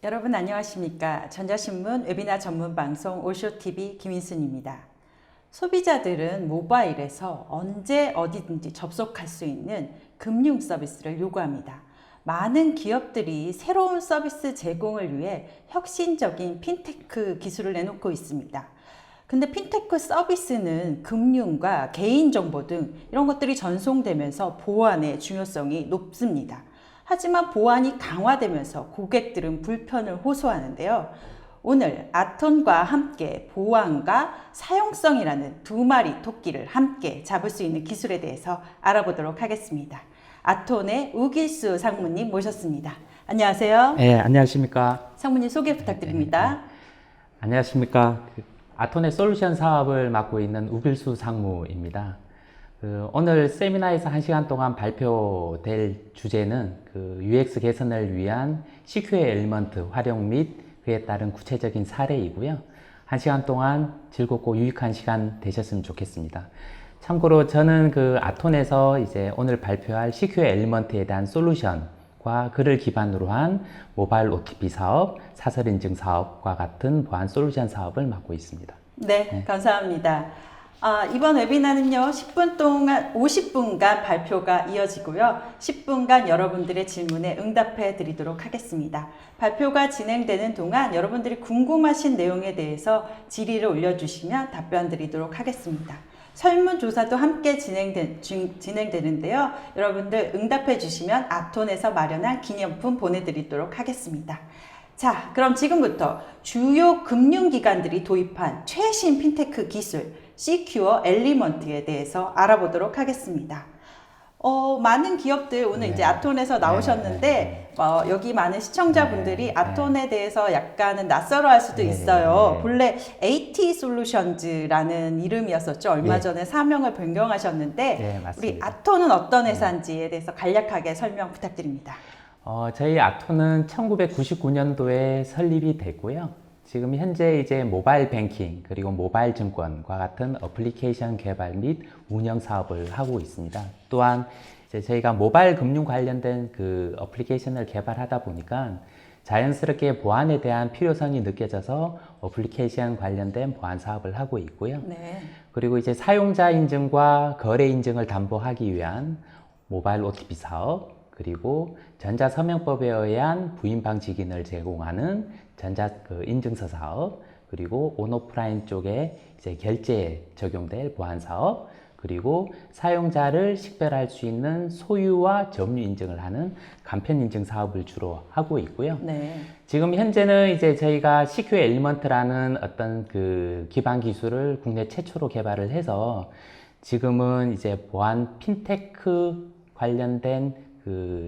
여러분 안녕하십니까? 전자신문 웨비나 전문 방송 오쇼TV 김인순입니다. 소비자들은 모바일에서 언제 어디든지 접속할 수 있는 금융 서비스를 요구합니다. 많은 기업들이 새로운 서비스 제공을 위해 혁신적인 핀테크 기술을 내놓고 있습니다. 근데 핀테크 서비스는 금융과 개인정보 등 이런 것들이 전송되면서 보안의 중요성이 높습니다. 하지만 보안이 강화되면서 고객들은 불편을 호소하는데요. 오늘 아톤과 함께 보안과 사용성이라는 두 마리 토끼를 함께 잡을 수 있는 기술에 대해서 알아보도록 하겠습니다. 아톤의 우길수 상무님 모셨습니다. 안녕하세요. 네, 안녕하십니까. 상무님 소개 부탁드립니다. 안녕하십니까. 아톤의 솔루션 사업을 맡고 있는 우길수 상무입니다. 오늘 세미나에서 1시간 동안 발표될 주제는 UX 개선을 위한 CQ의 엘리먼트 활용 및 그에 따른 구체적인 사례이고요. 1시간 동안 즐겁고 유익한 시간 되셨으면 좋겠습니다. 참고로 저는 아톤에서 이제 오늘 발표할 CQ의 엘리먼트에 대한 솔루션과 그를 기반으로 한 모바일 OTP 사업, 사설 인증 사업과 같은 보안 솔루션 사업을 맡고 있습니다. 네, 감사합니다. 이번 웨비나는요, 10분 동안 50분간 발표가 이어지고요. 10분간 여러분들의 질문에 응답해 드리도록 하겠습니다. 발표가 진행되는 동안 여러분들이 궁금하신 내용에 대해서 질의를 올려주시면 답변 드리도록 하겠습니다. 설문조사도 함께 진행되는데요. 여러분들 응답해 주시면 아톤에서 마련한 기념품 보내드리도록 하겠습니다. 자, 그럼 지금부터 주요 금융기관들이 도입한 최신 핀테크 기술 시큐어 엘리먼트에 대해서 알아보도록 하겠습니다. 많은 기업들 오늘 이제 아톤에서 나오셨는데 여기 많은 시청자분들이 아톤에 대해서 약간은 낯설어할 수도 있어요. 본래 AT 솔루션즈라는 이름이었었죠. 얼마 전에 사명을 변경하셨는데 우리 아톤은 어떤 회사인지에 대해서 간략하게 설명 부탁드립니다. 저희 아톤은 1999년도에 설립이 됐고요. 지금 현재 이제 모바일 뱅킹 그리고 모바일 증권과 같은 어플리케이션 개발 및 운영 사업을 하고 있습니다. 또한 이제 저희가 모바일 금융 관련된 어플리케이션을 개발하다 보니까 자연스럽게 보안에 대한 필요성이 느껴져서 어플리케이션 관련된 보안 사업을 하고 있고요. 네. 그리고 이제 사용자 인증과 거래 인증을 담보하기 위한 모바일 OTP 사업, 그리고 전자서명법에 의한 부인 방지 기능을 제공하는 전자 인증서 사업, 그리고 온오프라인 쪽에 이제 결제에 적용될 보안 사업, 그리고 사용자를 식별할 수 있는 소유와 점유 인증을 하는 간편 인증 사업을 주로 하고 있고요. 네. 지금 현재는 이제 저희가 CQ 엘리먼트라는 어떤 기반 기술을 국내 최초로 개발을 해서 지금은 이제 보안 핀테크 관련된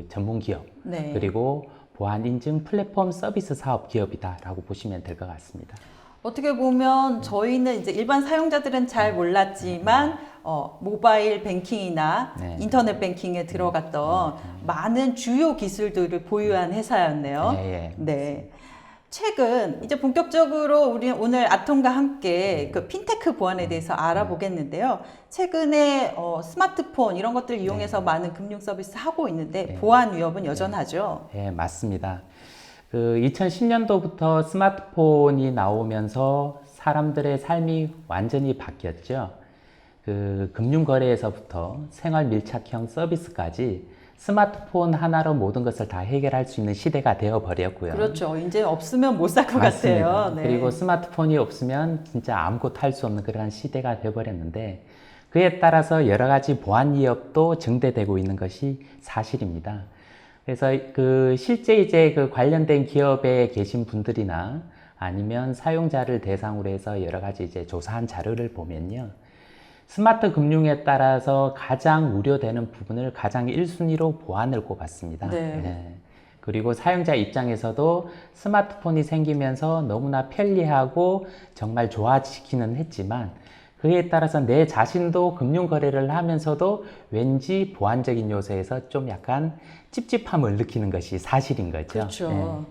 전문 기업, 네. 그리고 보안 인증 플랫폼 서비스 사업 기업이다라고 보시면 될 것 같습니다. 어떻게 보면 저희는 이제 일반 사용자들은 잘 몰랐지만 모바일 뱅킹이나 인터넷 뱅킹에 들어갔던 많은 주요 기술들을 보유한 회사였네요. 네. 최근 이제 본격적으로 우리 오늘 아톤과 함께 핀테크 보안에 대해서 알아보겠는데요. 최근에 스마트폰 이런 것들을 이용해서 많은 금융 서비스 하고 있는데 보안 위협은 여전하죠. 네, 맞습니다. 2010년도부터 스마트폰이 나오면서 사람들의 삶이 완전히 바뀌었죠. 금융거래에서부터 생활 밀착형 서비스까지 스마트폰 하나로 모든 것을 다 해결할 수 있는 시대가 되어버렸고요. 그렇죠. 이제 없으면 못 살 것 같아요. 네. 그리고 스마트폰이 없으면 진짜 아무것도 할 수 없는 그런 시대가 되어버렸는데 그에 따라서 여러 가지 보안 위협도 증대되고 있는 것이 사실입니다. 그래서 실제 이제 관련된 기업에 계신 분들이나 아니면 사용자를 대상으로 해서 여러 가지 이제 조사한 자료를 보면요. 스마트 금융에 따라서 가장 우려되는 부분을 가장 1순위로 보안을 꼽았습니다. 네. 그리고 사용자 입장에서도 스마트폰이 생기면서 너무나 편리하고 정말 좋아지기는 했지만 그에 따라서 내 자신도 금융 거래를 하면서도 왠지 보안적인 요소에서 좀 약간 찝찝함을 느끼는 것이 사실인 거죠. 그렇죠.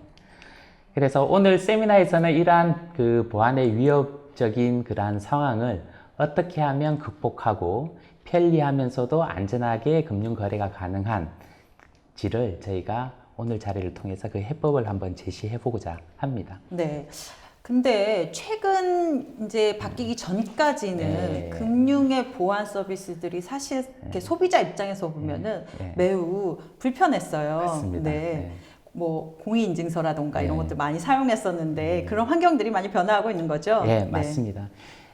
그래서 오늘 세미나에서는 이러한 보안의 위협적인 그러한 상황을 어떻게 하면 극복하고 편리하면서도 안전하게 금융 거래가 가능한지를 저희가 오늘 자리를 통해서 그 해법을 한번 제시해 보고자 합니다. 네. 근데 최근 이제 바뀌기 전까지는 네. 금융의 보안 서비스들이 사실 이렇게 소비자 입장에서 보면은 네. 매우 불편했어요. 맞습니다. 네. 네. 뭐 공인인증서라던가 이런 네. 것들 많이 사용했었는데 그런 환경들이 많이 변화하고 있는 거죠. 예, 맞습니다.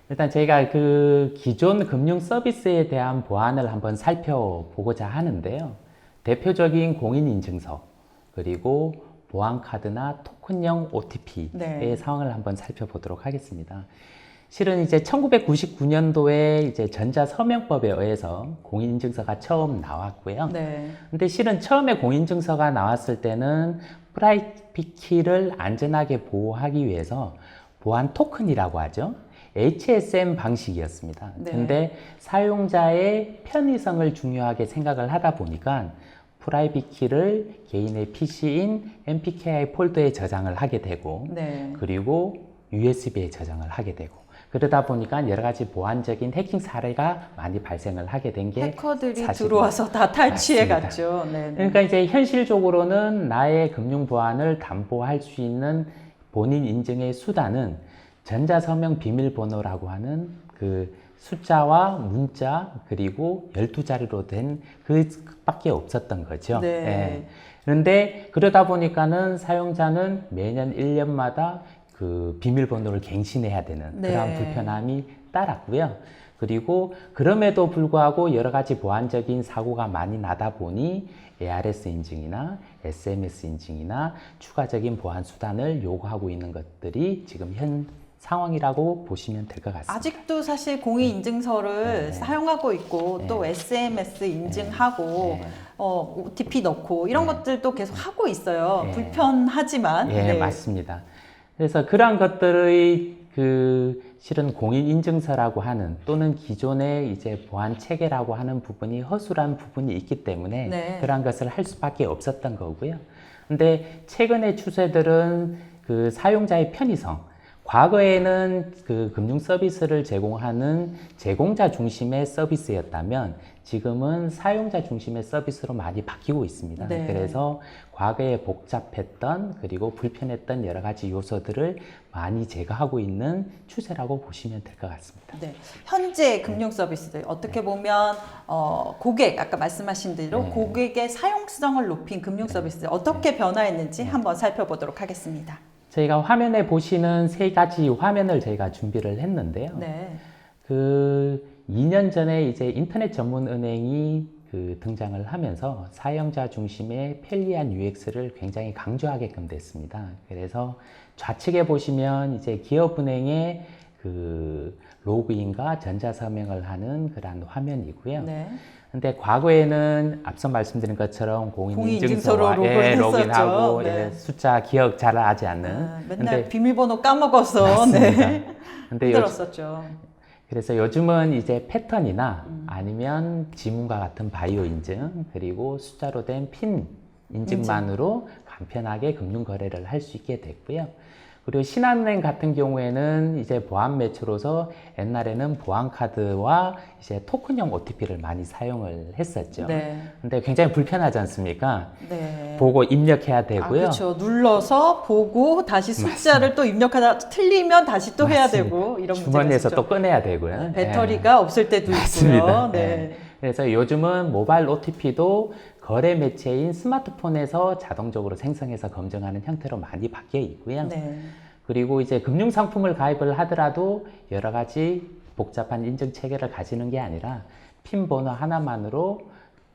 일단 저희가 그 기존 금융 서비스에 대한 보안을 한번 살펴보고자 하는데요. 대표적인 공인인증서, 그리고 보안카드나 토큰형 OTP의 네. 상황을 한번 살펴보도록 하겠습니다. 실은 이제 1999년도에 이제 전자서명법에 의해서 공인인증서가 처음 나왔고요. 네. 근데 실은 처음에 공인증서가 나왔을 때는 프라이빗 키를 안전하게 보호하기 위해서 보안 토큰이라고 하죠. HSM 방식이었습니다. 네. 근데 사용자의 편의성을 중요하게 생각을 하다 보니까 프라이빗 키를 개인의 PC인 MPKI 폴더에 저장을 하게 되고 네. 그리고 USB에 저장을 하게 되고 그러다 보니까 여러 가지 보안적인 해킹 사례가 많이 발생을 하게 된 게 해커들이 사실입니다. 들어와서 다 탈취해 맞습니다. 갔죠. 네. 그러니까 이제 현실적으로는 나의 금융 보안을 담보할 수 있는 본인 인증의 수단은 전자서명 비밀번호라고 하는 그 숫자와 문자 그리고 12자리로 된 그밖에 없었던 거죠. 네. 예. 그런데 그러다 보니까는 사용자는 매년 1년마다 그 비밀번호를 갱신해야 되는 네. 그런 불편함이 따랐고요. 그리고 그럼에도 불구하고 여러 가지 보안적인 사고가 많이 나다 보니 ARS 인증이나 SMS 인증이나 추가적인 보안 수단을 요구하고 있는 것들이 지금 현 상황이라고 보시면 될 것 같습니다. 아직도 사실 공인인증서를 네. 사용하고 있고 네. 또 SMS 인증하고 네. OTP 넣고 이런 네. 것들도 계속 하고 있어요. 네. 불편하지만. 예, 네. 맞습니다. 그래서 그러한 것들의 그 실은 공인인증서라고 하는 또는 기존의 이제 보안 체계라고 하는 부분이 허술한 부분이 있기 때문에 네. 그러한 것을 할 수밖에 없었던 거고요. 근데 최근의 추세들은 그 사용자의 편의성, 과거에는 그 금융 서비스를 제공하는 제공자 중심의 서비스였다면 지금은 사용자 중심의 서비스로 많이 바뀌고 있습니다. 네. 그래서 과거에 복잡했던 그리고 불편했던 여러 가지 요소들을 많이 제거하고 있는 추세라고 보시면 될 것 같습니다. 네. 현재 금융 서비스들 어떻게 보면 고객 아까 말씀하신 대로 네. 고객의 사용성을 높인 금융 서비스들 어떻게 변화했는지 한번 살펴보도록 하겠습니다. 저희가 화면에 보시는 세 가지 화면을 저희가 준비를 했는데요. 네. 그 2년 전에 이제 인터넷 전문 은행이 그 등장을 하면서 사용자 중심의 편리한 UX를 굉장히 강조하게끔 됐습니다. 그래서 좌측에 보시면 이제 기업은행의 그 로그인과 전자서명을 하는 그런 화면이고요. 네. 근데 과거에는 앞서 말씀드린 것처럼 공인인증서로 공인인증서와 로그인했었죠. 로그인하고 네. 숫자 기억 잘 하지 않는 맨날 근데 비밀번호 까먹어서 맞습니다. 네. 근데 힘들었었죠. 그래서 요즘은 이제 패턴이나 아니면 지문과 같은 바이오 인증 그리고 숫자로 된 핀 인증만으로 간편하게 금융 거래를 할 수 있게 됐고요. 그리고 신한은행 같은 경우에는 이제 보안 매체로서 옛날에는 보안카드와 이제 토큰형 OTP를 많이 사용을 했었죠. 네. 근데 굉장히 불편하지 않습니까? 네. 보고 입력해야 되고요. 그렇죠. 눌러서 보고 다시 숫자를 또 입력하다 틀리면 다시 또 해야 맞습니다. 되고 이런 문제가 주머니에서 있었죠. 또 꺼내야 되고요. 배터리가 없을 때도 맞습니다. 있고요. 네. 네. 그래서 요즘은 모바일 OTP도 거래 매체인 스마트폰에서 자동적으로 생성해서 검증하는 형태로 많이 바뀌어 있고요. 네. 그리고 이제 금융 상품을 가입을 하더라도 여러 가지 복잡한 인증 체계를 가지는 게 아니라 핀 번호 하나만으로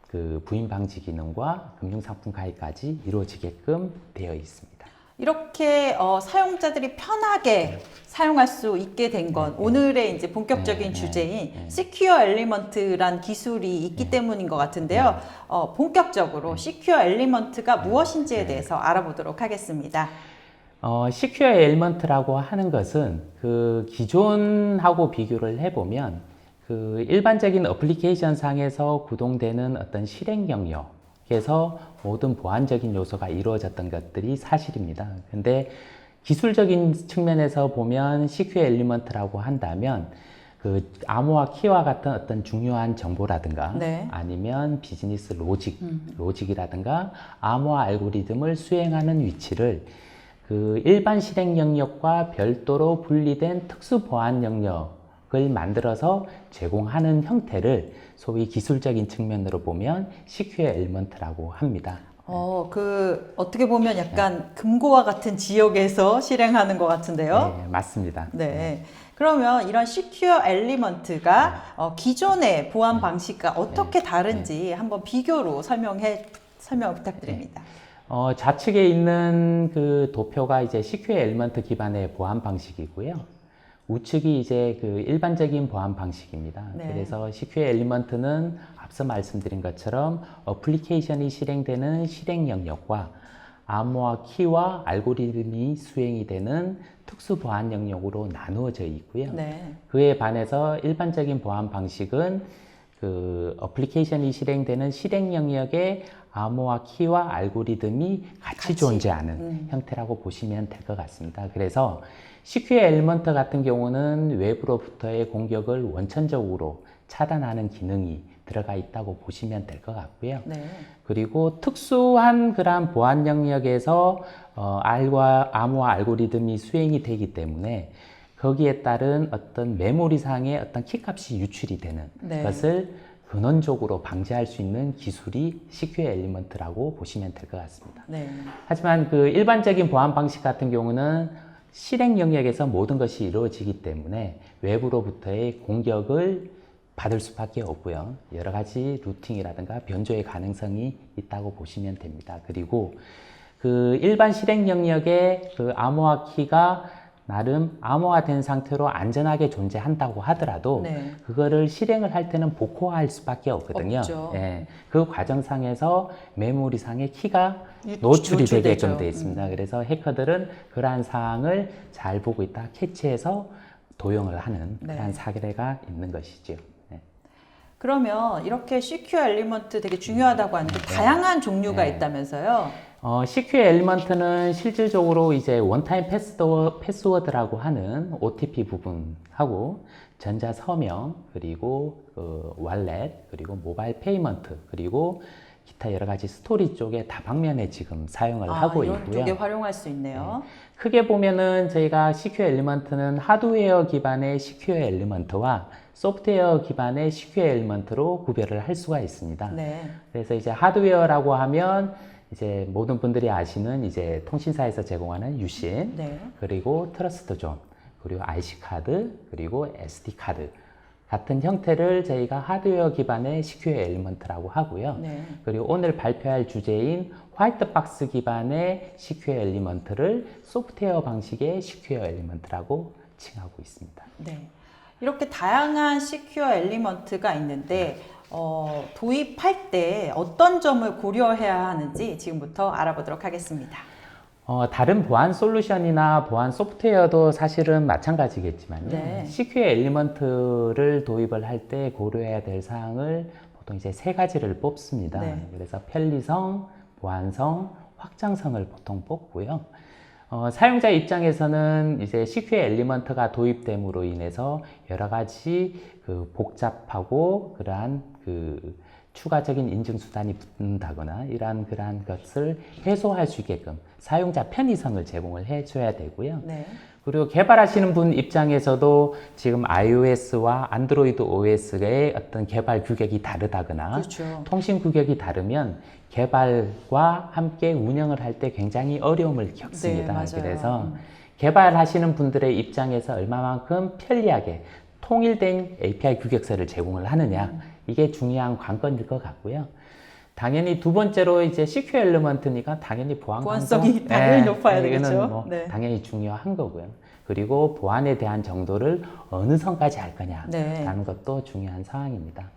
그 부인 방지 기능과 금융 상품 가입까지 이루어지게끔 되어 있습니다. 이렇게 사용자들이 편하게 사용할 수 있게 된 건 오늘의 이제 본격적인 주제인 시큐어 엘리먼트란 기술이 있기 때문인 것 같은데요. 본격적으로 시큐어 엘리먼트가 무엇인지에 대해서 알아보도록 하겠습니다. 시큐어 엘리먼트라고 하는 것은 그 기존하고 비교를 해보면 그 일반적인 어플리케이션 상에서 구동되는 어떤 실행 영역에서 모든 보안적인 요소가 이루어졌던 것들이 사실입니다. 근데 기술적인 측면에서 보면 시큐어 엘리먼트라고 한다면 그 암호화 키와 같은 어떤 중요한 정보라든가 네. 아니면 비즈니스 로직이라든가 암호화 알고리즘을 수행하는 위치를 그 일반 실행 영역과 별도로 분리된 특수 보안 영역을 만들어서 제공하는 형태를 소위 기술적인 측면으로 보면 CQ의 엘리먼트라고 합니다. 어떻게 보면 약간 금고와 같은 지역에서 실행하는 것 같은데요. 네, 맞습니다. 네. 그러면 이런 시큐어 엘리먼트가 기존의 보안 방식과 어떻게 다른지 한번 비교로 설명 부탁드립니다. 좌측에 있는 그 도표가 이제 CQ의 엘리먼트 기반의 보안 방식이고요. 우측이 이제 그 일반적인 보안 방식입니다. 네. 그래서 CQ의 엘리먼트는 앞서 말씀드린 것처럼 어플리케이션이 실행되는 실행 영역과 암호화 키와 알고리즘이 수행이 되는 특수 보안 영역으로 나누어져 있고요. 네. 그에 반해서 일반적인 보안 방식은 그 어플리케이션이 실행되는 실행 영역에 암호화 키와 알고리즘이 같이 존재하는 형태라고 보시면 될 것 같습니다. 그래서 CQ의 엘리먼트 같은 경우는 외부로부터의 공격을 원천적으로 차단하는 기능이 들어가 있다고 보시면 될 것 같고요. 네. 그리고 특수한 그러한 보안 영역에서 암호화 알고리즘이 수행이 되기 때문에 거기에 따른 어떤 메모리상의 어떤 키값이 유출이 되는 네. 것을 근원적으로 방지할 수 있는 기술이 CQ의 엘리먼트라고 보시면 될 것 같습니다. 네. 하지만 그 일반적인 보안 방식 같은 경우는 실행 영역에서 모든 것이 이루어지기 때문에 외부로부터의 공격을 받을 수밖에 없고요. 여러 가지 루팅이라든가 변조의 가능성이 있다고 보시면 됩니다. 그리고 그 일반 실행 영역에 그 암호화 키가 나름 암호화된 상태로 안전하게 존재한다고 하더라도 네. 그거를 실행을 할 때는 복호할 수밖에 없거든요. 없죠. 예, 그 과정상에서 메모리상의 키가 노출이 되게끔 되어 있습니다. 그래서 해커들은 그러한 사항을 잘 보고 있다 캐치해서 도용을 하는 그러한 사례가 있는 것이죠. 네. 그러면 이렇게 CQ 엘리먼트 되게 중요하다고 하는데 다양한 종류가 있다면서요? CQ의 엘리먼트는 실질적으로 이제 원타임 패스워드라고 하는 OTP 부분하고 전자 서명 그리고 월렛 그리고 모바일 페이먼트 그리고 기타 여러 가지 스토리 쪽에 다방면에 지금 사용을 하고 이런 있고요. 쪽에 활용할 수 있네요. 네. 크게 보면은 저희가 CQ 엘리먼트는 하드웨어 기반의 CQ 엘리먼트와 소프트웨어 기반의 CQ 엘리먼트로 구별을 할 수가 있습니다. 네. 그래서 이제 하드웨어라고 하면 이제 모든 분들이 아시는 이제 통신사에서 제공하는 유심, 네. 그리고 트러스트 존, 그리고 IC 카드, 그리고 SD 카드 같은 형태를 저희가 하드웨어 기반의 CQ 엘리먼트라고 하고요. 네. 그리고 오늘 발표할 주제인 화이트박스 기반의 CQ 엘리먼트를 소프트웨어 방식의 CQ 엘리먼트라고 칭하고 있습니다. 네. 이렇게 다양한 CQ 엘리먼트가 있는데 도입할 때 어떤 점을 고려해야 하는지 지금부터 알아보도록 하겠습니다. 다른 보안 솔루션이나 보안 소프트웨어도 사실은 마찬가지겠지만요. 네. CQ 엘리먼트를 도입을 할 때 고려해야 될 사항을 보통 이제 세 가지를 뽑습니다. 네. 그래서 편리성, 보안성, 확장성을 보통 뽑고요. 사용자 입장에서는 이제 CQ 엘리먼트가 도입됨으로 인해서 여러 가지 그 복잡하고 그러한 그 추가적인 인증 수단이 붙는다거나 그러한 것을 해소할 수 있게끔 사용자 편의성을 제공을 해줘야 되고요. 네. 그리고 개발하시는 분 입장에서도 지금 iOS와 안드로이드 OS의 어떤 개발 규격이 다르다거나 그렇죠. 통신 규격이 다르면 개발과 함께 운영을 할 때 굉장히 어려움을 겪습니다. 네, 맞아요. 그래서 개발하시는 분들의 입장에서 얼마만큼 편리하게 통일된 API 규격서를 제공을 하느냐 이게 중요한 관건일 것 같고요. 당연히 두 번째로 이제 CQ 엘리먼트니까 당연히 보안성이 당연히 높아야 되겠죠. 이거는 뭐 네. 당연히 중요한 거고요. 그리고 보안에 대한 정도를 어느 선까지 할 거냐라는 것도 중요한 사항입니다.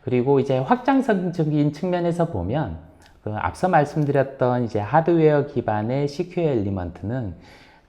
그리고 이제 확장성적인 측면에서 보면 그 앞서 말씀드렸던 이제 하드웨어 기반의 CQ 엘리먼트는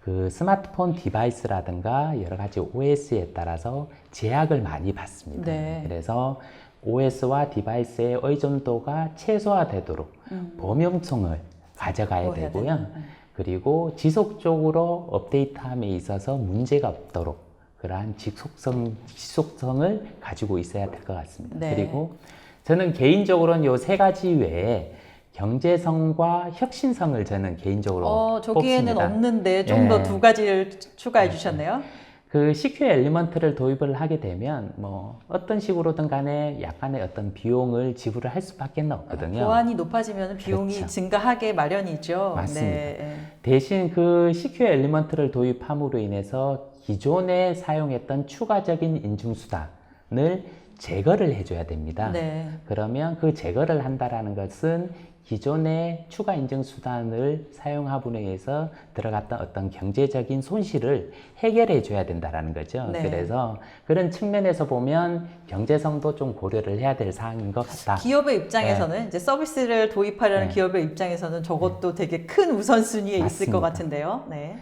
그 스마트폰 디바이스라든가 여러 가지 OS에 따라서 제약을 많이 받습니다. 네. 그래서 OS와 디바이스의 의존도가 최소화되도록 범용성을 가져가야 되고요. 그리고 지속적으로 업데이트함에 있어서 문제가 없도록 그러한 지속성을 가지고 있어야 될 것 같습니다. 네. 그리고 저는 개인적으로는 요 세 가지 외에 경제성과 혁신성을 저는 개인적으로 저기에는 뽑습니다. 없는데 좀 더 예. 두 가지를 추가해 주셨네요. 그 CQ 엘리먼트를 도입을 하게 되면 뭐 어떤 식으로든 간에 약간의 어떤 비용을 지불을 할 수밖에 없거든요. 보안이 높아지면 비용이 그렇죠. 증가하게 마련이죠. 맞습니다. 네. 대신 그 CQ 엘리먼트를 도입함으로 인해서 기존에 사용했던 추가적인 인증수단을 제거를 해줘야 됩니다. 네. 그러면 그 제거를 한다라는 것은 기존의 추가 인증 수단을 사용함으로 인해서 들어갔던 어떤 경제적인 손실을 해결해 줘야 된다라는 거죠. 네. 그래서 그런 측면에서 보면 경제성도 좀 고려를 해야 될 사항인 것 같다. 기업의 입장에서는 이제 서비스를 도입하려는 네. 기업의 입장에서는 저것도 되게 큰 우선순위에 있을 것 맞습니다. 같은데요. 네.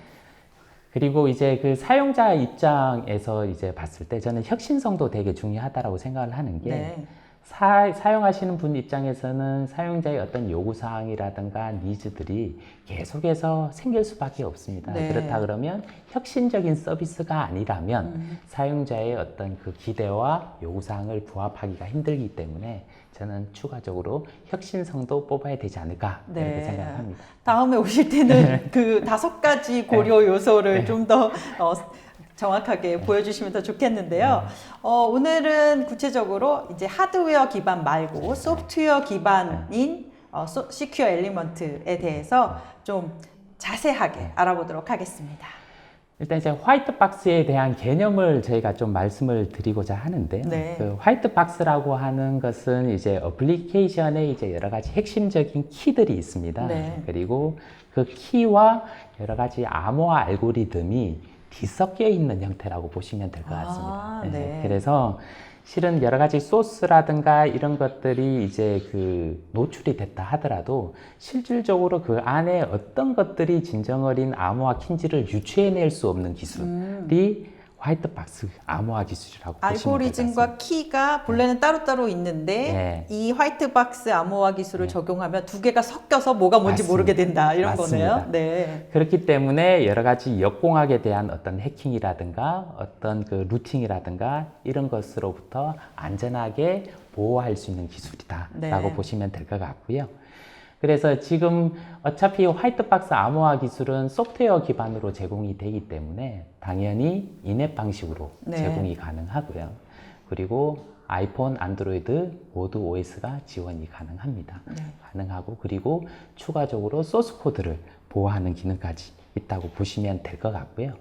그리고 이제 그 사용자 입장에서 이제 봤을 때 저는 혁신성도 되게 중요하다라고 생각을 하는 게 네. 사용하시는 분 입장에서는 사용자의 어떤 요구사항이라든가 니즈들이 계속해서 생길 수밖에 없습니다. 네. 그렇다 그러면 혁신적인 서비스가 아니라면 사용자의 어떤 그 기대와 요구사항을 부합하기가 힘들기 때문에 저는 추가적으로 혁신성도 뽑아야 되지 않을까 이렇게 네. 생각합니다. 다음에 오실 때는 그 5가지 고려 요소를 좀 더 정확하게 보여주시면 더 좋겠는데요. 오늘은 구체적으로 이제 하드웨어 기반 말고 소프트웨어 기반인 시큐어 엘리먼트에 대해서 좀 자세하게 알아보도록 하겠습니다. 일단 이제 화이트 박스에 대한 개념을 저희가 좀 말씀을 드리고자 하는데요. 네. 그 화이트 박스라고 하는 것은 이제 어플리케이션에 이제 여러 가지 핵심적인 키들이 있습니다. 네. 그리고 그 키와 여러 가지 암호화 알고리즘이 뒤섞여 있는 형태라고 보시면 될 것 같습니다. 네. 그래서 실은 여러 가지 소스라든가 이런 것들이 이제 그 노출이 됐다 하더라도 실질적으로 그 안에 어떤 것들이 진정어린 암호화 키인지를 유추해낼 수 없는 기술이 화이트박스 암호화 기술이라고 보시면 될 것 같습니다. 알고리즘과 키가 본래는 따로따로 있는데 네. 이 화이트박스 암호화 기술을 적용하면 두 개가 섞여서 뭐가 뭔지 맞습니다. 모르게 된다 이런 맞습니다. 거네요. 네. 그렇기 때문에 여러 가지 역공학에 대한 어떤 해킹이라든가 어떤 그 루팅이라든가 이런 것으로부터 안전하게 보호할 수 있는 기술이다라고 네. 보시면 될 것 같고요. 그래서 지금 어차피 화이트박스 암호화 기술은 소프트웨어 기반으로 제공이 되기 때문에 당연히 인앱 방식으로 네. 제공이 가능하고요. 그리고 아이폰, 안드로이드 모두 OS가 지원이 가능합니다. 네. 가능하고 그리고 추가적으로 소스 코드를 보호하는 기능까지 있다고 보시면 될 것 같고요.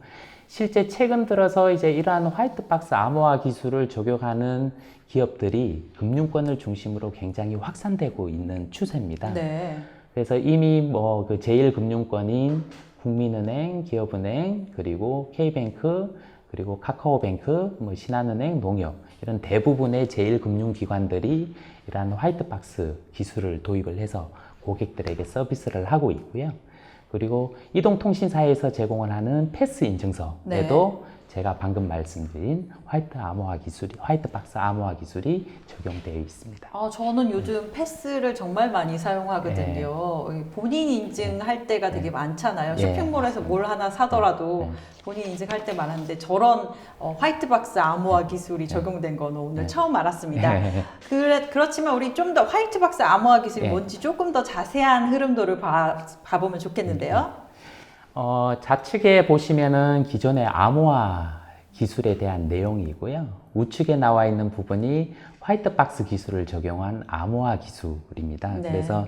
실제 최근 들어서 이제 이러한 화이트박스 암호화 기술을 적용하는 기업들이 금융권을 중심으로 굉장히 확산되고 있는 추세입니다. 네. 그래서 이미 뭐 그 제1금융권인 국민은행, 기업은행, 그리고 K뱅크, 그리고 카카오뱅크, 뭐 신한은행, 농협 이런 대부분의 제1금융기관들이 이러한 화이트박스 기술을 도입을 해서 고객들에게 서비스를 하고 있고요. 그리고 이동통신사에서 제공을 하는 패스 인증서에도 제가 방금 말씀드린 화이트박스 암호화 기술이 적용되어 있습니다. 저는 요즘 패스를 정말 많이 사용하거든요. 본인 인증할 때가 되게 많잖아요. 예, 쇼핑몰에서 뭘 하나 사더라도 본인 인증할 때 많은데 저런 화이트박스 암호화 기술이 적용된 건 오늘 처음 알았습니다. 그렇지만 우리 좀 더 화이트박스 암호화 기술이 뭔지 조금 더 자세한 흐름도를 봐보면 좋겠는데요. 좌측에 보시면은 기존의 암호화 기술에 대한 내용이고요. 우측에 나와 있는 부분이 화이트박스 기술을 적용한 암호화 기술입니다. 네. 그래서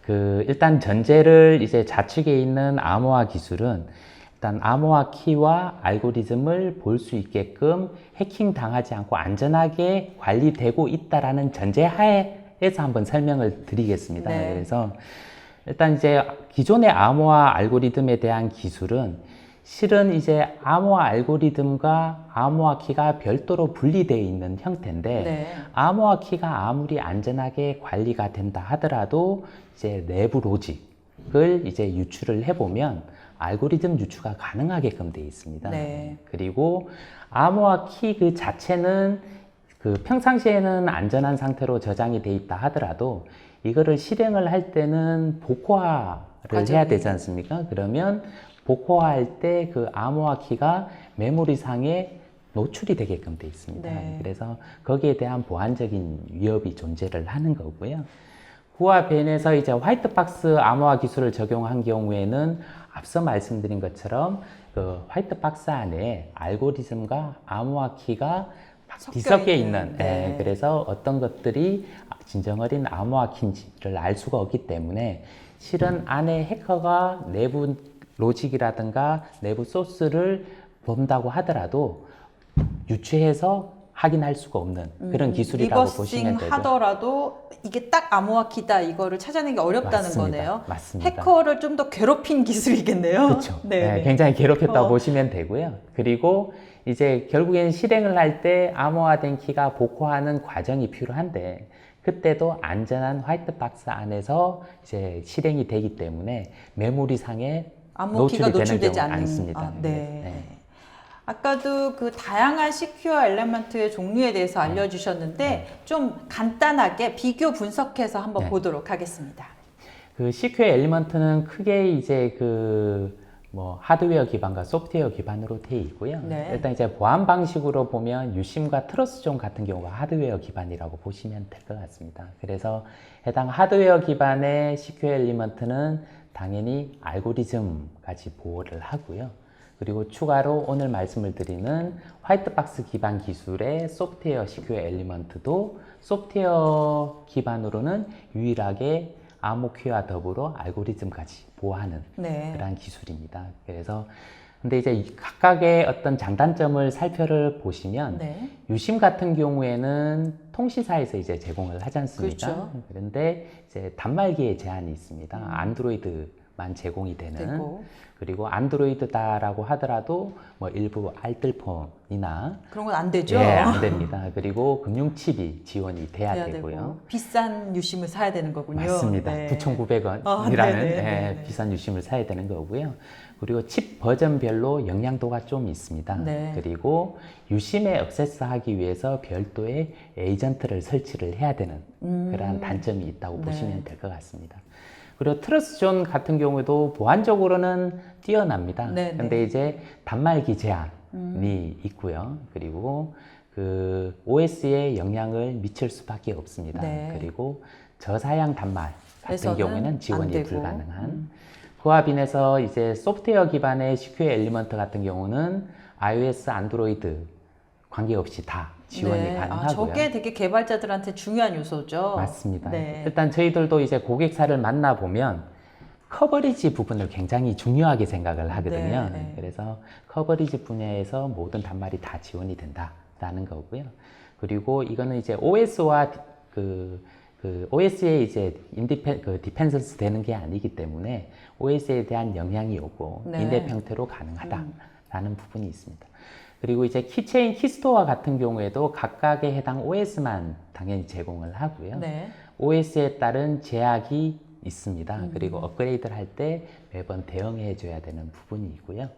그 일단 전제를 이제 좌측에 있는 암호화 기술은 일단 암호화 키와 알고리즘을 볼 수 있게끔 해킹 당하지 않고 안전하게 관리되고 있다라는 전제 하에서 한번 설명을 드리겠습니다. 네. 그래서 일단 이제 기존의 암호화 알고리즘에 대한 기술은 실은 이제 암호화 알고리즘과 암호화 키가 별도로 분리되어 있는 형태인데 암호화 키가 아무리 안전하게 관리가 된다 하더라도 이제 내부 로직을 이제 유출을 해보면 알고리즘 유추가 가능하게끔 되어 있습니다. 그리고 암호화 키 그 자체는 그 평상시에는 안전한 상태로 저장이 되어 있다 하더라도 이거를 실행을 할 때는 복호화를 해야 되지 않습니까? 그러면 복호화할 때 그 암호화 키가 메모리상에 노출이 되게끔 돼 있습니다. 네. 그래서 거기에 대한 보안적인 위협이 존재를 하는 거고요. 그와 변해서 이제 화이트박스 암호화 기술을 적용한 경우에는 앞서 말씀드린 것처럼 그 화이트박스 안에 알고리즘과 암호화 키가 뒤섞여 있는, 네. 그래서 어떤 것들이 진정어린 암호화 키인지를 알 수가 없기 때문에 실은 안에 해커가 내부 로직이라든가 내부 소스를 본다고 하더라도 유추해서 확인할 수가 없는 그런 기술이라고 보시면 되고. 하더라도 이게 딱 암호화 키다 이거를 찾아내기 어렵다는 맞습니다. 거네요. 맞습니다. 해커를 좀 더 괴롭힌 기술이겠네요. 그렇죠. 네, 네. 굉장히 괴롭혔다고 보시면 되고요. 그리고 이제 결국엔 실행을 할 때 암호화된 키가 복호하는 과정이 필요한데 그때도 안전한 화이트박스 안에서 이제 실행이 되기 때문에 메모리상에 암호키가 노출이 되는 노출되지 경우는 않는. 않습니다. 네. 아까도 그 다양한 시큐어 엘리먼트의 종류에 대해서 알려주셨는데 좀 간단하게 비교 분석해서 한번 보도록 하겠습니다. 그 CQ 엘리먼트는 크게 이제 그 뭐 하드웨어 기반과 소프트웨어 기반으로 되어 있고요. 네. 일단 이제 보안 방식으로 보면 유심과 트러스존 같은 경우가 하드웨어 기반이라고 보시면 될 것 같습니다. 그래서 해당 하드웨어 기반의 CQ 엘리먼트는 당연히 알고리즘까지 보호를 하고요. 그리고 추가로 오늘 말씀을 드리는 화이트박스 기반 기술의 소프트웨어 CQ 엘리먼트도 소프트웨어 기반으로는 유일하게 암호키와 더불어 알고리즘까지 보호하는 그러한 기술입니다. 그래서 근데 이제 각각의 어떤 장단점을 살펴보시면 유심 같은 경우에는 통신사에서 이제 제공을 하지 않습니까? 그렇죠. 그런데 이제 단말기에 제한이 있습니다. 안드로이드만 제공이 되는. 그리고 안드로이드다라고 하더라도 뭐 일부 알뜰폰이나 그런 건 안 되죠? 안 됩니다. 그리고 금융칩이 지원이 돼야 되고요. 비싼 유심을 사야 되는 거군요. 맞습니다. 네. 9,900원이라는 비싼 유심을 사야 되는 거고요. 그리고 칩 버전별로 영향도가 좀 있습니다. 그리고 유심에 액세스하기 위해서 별도의 에이전트를 설치를 해야 되는 그러한 단점이 있다고 보시면 될 것 같습니다. 그리고 트러스존 같은 경우도 보안적으로는 뛰어납니다. 근데 이제 단말기 제한이 있고요. 그리고 그 OS에 영향을 미칠 수밖에 없습니다. 그리고 저사양 단말 같은 경우에는 지원이 불가능한. 그와 비해서 이제 소프트웨어 기반의 CQ 엘리먼트 같은 경우는 iOS, 안드로이드 관계없이 다 지원이 가능하고요. 저게 되게 개발자들한테 중요한 요소죠. 맞습니다. 일단 저희들도 이제 고객사를 만나보면 커버리지 부분을 굉장히 중요하게 생각을 하거든요. 그래서 커버리지 분야에서 모든 단말이 다 지원이 된다라는 거고요. 그리고 이거는 이제 OS와 OS에 이제 디펜던스 되는 게 아니기 때문에 OS에 대한 영향이 오고 인덱 형태로 가능하다라는 부분이 있습니다. 그리고 이제 키체인, 키스토어 같은 경우에도 각각의 해당 OS만 당연히 제공을 하고요. OS에 따른 제약이 있습니다. 그리고 업그레이드를 할 때 매번 대응해 줘야 되는 부분이 있고요.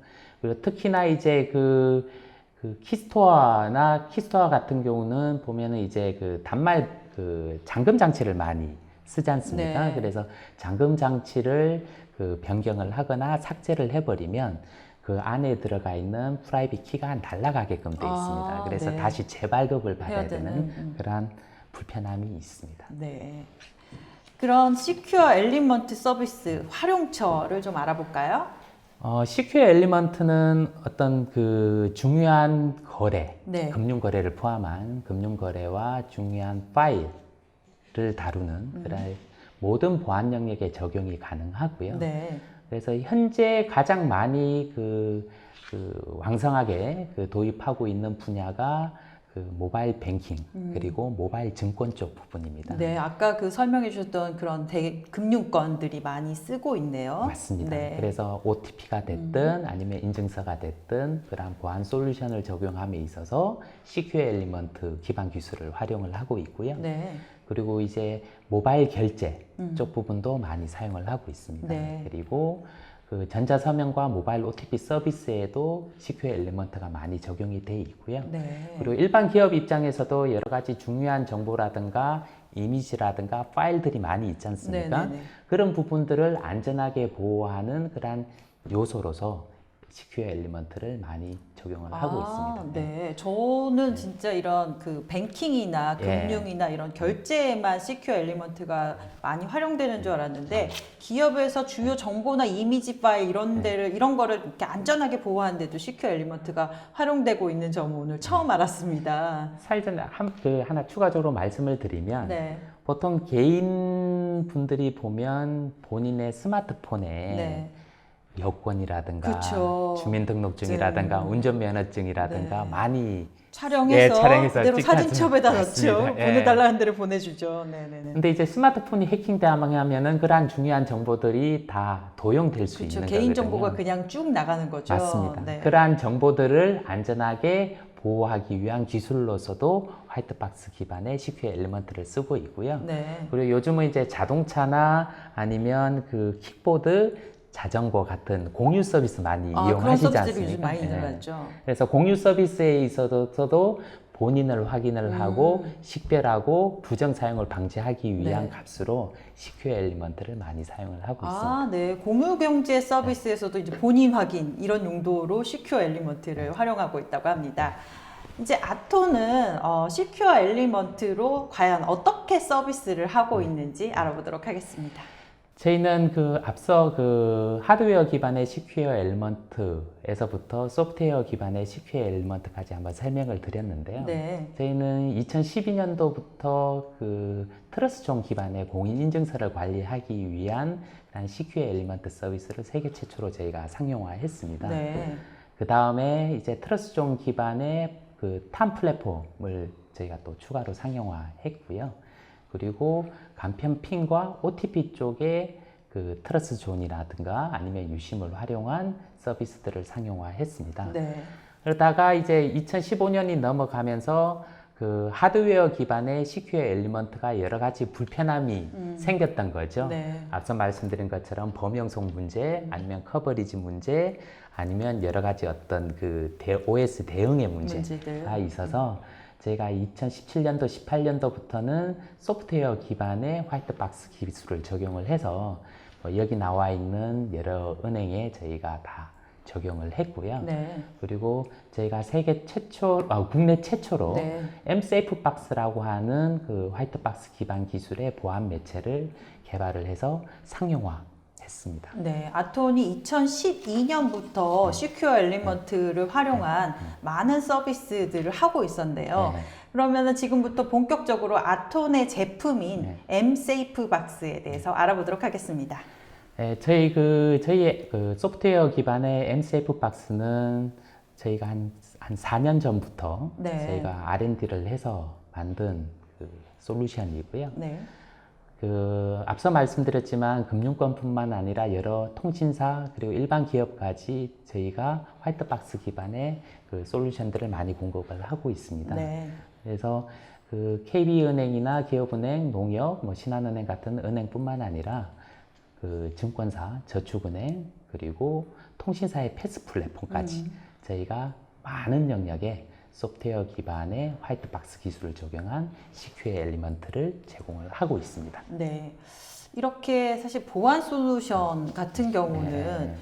그리고 특히나 이제 키스토어 같은 경우는 보면은 이제 그 단말 잠금 장치를 많이 쓰지 않습니까? 그래서 잠금 장치를 변경을 하거나 삭제를 해버리면 그 안에 들어가 있는 프라이빗 키가 날아가게끔 되어 있습니다. 그래서 다시 재발급을 받아야 되는 그러한 불편함이 있습니다. 그런 시큐어 엘리먼트 서비스 활용처를 좀 알아볼까요? CQ 엘리먼트는 어떤 중요한 거래, 금융 거래를 포함한 금융 거래와 중요한 파일을 다루는 그런 모든 보안 영역에 적용이 가능하고요. 그래서 현재 가장 많이 왕성하게 도입하고 있는 분야가 모바일 뱅킹 그리고 모바일 증권 쪽 부분입니다. 아까 설명해 주셨던 그런 금융권들이 많이 쓰고 있네요. 맞습니다. 그래서 OTP가 됐든 아니면 인증서가 됐든 그런 보안 솔루션을 적용함에 있어서 CQ 엘리먼트 기반 기술을 활용을 하고 있고요. 그리고 이제 모바일 결제 쪽 부분도 많이 사용을 하고 있습니다. 그리고 전자서명과 모바일 OTP 서비스에도 CQ 엘리먼트가 많이 적용이 돼 있고요. 그리고 일반 기업 입장에서도 여러 가지 중요한 정보라든가 이미지라든가 파일들이 많이 있지 않습니까? 그런 부분들을 안전하게 보호하는 그런 요소로서 CQL 엘리먼트를 많이 적용을 하고 있습니다. 네. 저는 진짜 이런 그 뱅킹이나 금융이나 이런 결제에만 CQL 엘리먼트가 많이 활용되는 줄 알았는데 기업에서 주요 정보나 이미지 파일 이런 거를 이렇게 안전하게 보호하는데도 CQL 엘리먼트가 활용되고 있는 점을 오늘 처음 알았습니다. 사실 하나 추가적으로 말씀을 드리면 네. 보통 개인 분들이 보면 본인의 스마트폰에 네. 여권이라든가 그쵸. 주민등록증이라든가 운전면허증이라든가 네. 많이 촬영해서 촬영해서 그대로 찍어서 사진첩에다 넣죠. 맞습니다. 예. 보내달라는 대로 보내주죠. 네네네. 근데 이제 스마트폰이 해킹당하면은 그러한 중요한 정보들이 다 도용될 수 그렇죠. 있는 개인 거거든요. 정보가 그냥 쭉 나가는 거죠. 맞습니다. 네. 그러한 정보들을 안전하게 보호하기 위한 기술로서도 화이트박스 기반의 CQL 엘리먼트를 쓰고 있고요. 네. 그리고 요즘은 이제 자동차나 아니면 그 킥보드, 자전거 같은 공유 서비스 많이 그런 이용하시지 서비스들이 않습니까? 요즘 많이 예. 늘어났죠. 그래서 공유 서비스에 있어서도 본인을 확인을 하고 식별하고 부정 사용을 방지하기 위한 네. 값으로 CQL 엘리먼트를 많이 사용을 하고 있습니다. 네. 공유 경제 서비스에서도 이제 본인 확인 이런 용도로 CQR 엘리먼트를 활용하고 있다고 합니다. 이제 아토는 CQR 엘리먼트로 과연 어떻게 서비스를 하고 있는지 알아보도록 하겠습니다. 저희는 앞서 하드웨어 기반의 CQL 엘리먼트에서부터 소프트웨어 기반의 CQL 엘리먼트까지 한번 설명을 드렸는데요. 네. 저희는 2012년도부터 트러스존 기반의 공인 인증서를 관리하기 위한 CQL 엘리먼트 서비스를 세계 최초로 저희가 상용화했습니다. 네. 그 다음에 이제 트러스존 기반의 탐 플랫폼을 저희가 또 추가로 상용화했고요. 그리고 간편 핀과 OTP 쪽에 트러스존이라든가 아니면 유심을 활용한 서비스들을 상용화했습니다. 네. 그러다가 이제 2015년이 넘어가면서 하드웨어 기반의 CQL 엘리먼트가 여러 가지 불편함이 생겼던 거죠. 네. 앞서 말씀드린 것처럼 범용성 문제, 아니면 커버리지 문제, 아니면 여러 가지 어떤 OS 대응의 문제가 있어서 저희가 2017년도, 18년도부터는 소프트웨어 기반의 화이트박스 기술을 적용을 해서 여기 나와 있는 여러 은행에 저희가 다 적용을 했고요. 네. 그리고 저희가 국내 최초로 네. MSafe박스라고 하는 화이트박스 기반 기술의 보안 매체를 개발을 해서 상용화했습니다. 네, 아톤이 2012년부터 CQR 엘리먼트를 활용한 많은 서비스들을 하고 있었는데요. 네. 그러면 지금부터 본격적으로 아톤의 제품인 MSafe박스에 대해서 알아보도록 하겠습니다. 네, 저희의 소프트웨어 기반의 MSafe박스는 저희가 한 4년 전부터 네. 저희가 R&D를 해서 만든 솔루션이고요. 네. 앞서 말씀드렸지만 금융권뿐만 아니라 여러 통신사 그리고 일반 기업까지 저희가 화이트박스 기반의 솔루션들을 많이 공급을 하고 있습니다. 네. 그래서 KB은행이나 기업은행, 농협, 신한은행 같은 은행뿐만 아니라 증권사, 저축은행 그리고 통신사의 패스 플랫폼까지 저희가 많은 영역에 소프트웨어 기반의 화이트박스 기술을 적용한 CQL 엘리먼트를 제공을 하고 있습니다. 네. 이렇게 사실 보안 솔루션 같은 경우는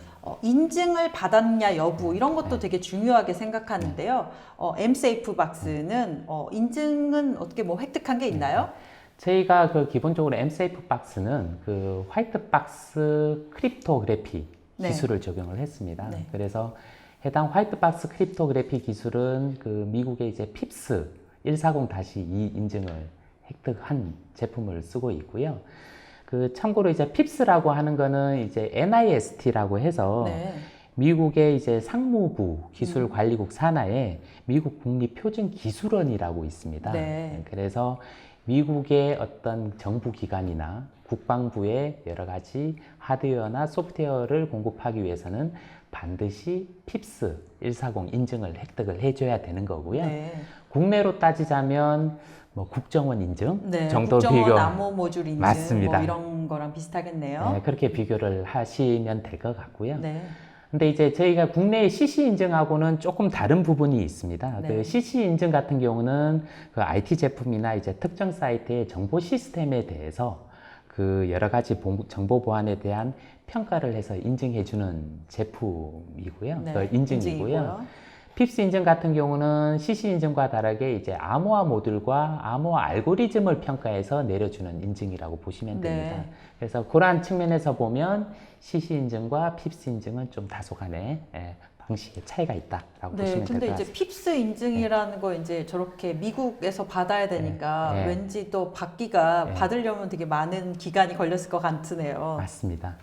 인증을 받았냐 여부 이런 것도 되게 중요하게 생각하는데요. MSafe박스는 인증은 어떻게 획득한 게 있나요? 저희가 기본적으로 MSafe박스는 화이트박스 크립토그래피 기술을 적용을 했습니다. 네. 그래서 해당 화이트박스 크립토그래피 기술은 미국의 이제 핍스 140-2 인증을 획득한 제품을 쓰고 있고요. 참고로 이제 핍스라고 하는 거는 이제 NIST라고 해서 미국의 이제 상무부 기술관리국 산하에 미국 국립표준기술원이라고 있습니다. 네. 그래서 미국의 어떤 정부기관이나 국방부의 여러 가지 하드웨어나 소프트웨어를 공급하기 위해서는 반드시 핍스 140 인증을 획득을 해줘야 되는 거고요. 네. 국내로 따지자면 국정원 인증 정도 국정원 비교 암호 모듈 인증 맞습니다. 이런 거랑 비슷하겠네요. 네, 그렇게 비교를 하시면 될 것 같고요. 네. 근데 이제 저희가 국내의 CC 인증하고는 조금 다른 부분이 있습니다. 네. CC 인증 같은 경우는 IT 제품이나 이제 특정 사이트의 정보 시스템에 대해서 그 여러 가지 정보 보안에 대한 평가를 해서 인증해주는 제품이고요. 네, 그 인증이고요. 핍스 인증 같은 경우는 CC 인증과 다르게 이제 암호화 모듈과 암호화 알고리즘을 평가해서 내려주는 인증이라고 보시면 됩니다. 네. 그래서 그러한 측면에서 보면 CC 인증과 핍스 인증은 좀 다소간의 방식의 차이가 있다라고 네, 보시면 될 것 근데 같습니다. 이제 핍스 인증이라는 거 이제 저렇게 미국에서 받아야 되니까 네. 왠지 또 받기가 네. 받으려면 되게 많은 기간이 걸렸을 것 같으네요. 맞습니다.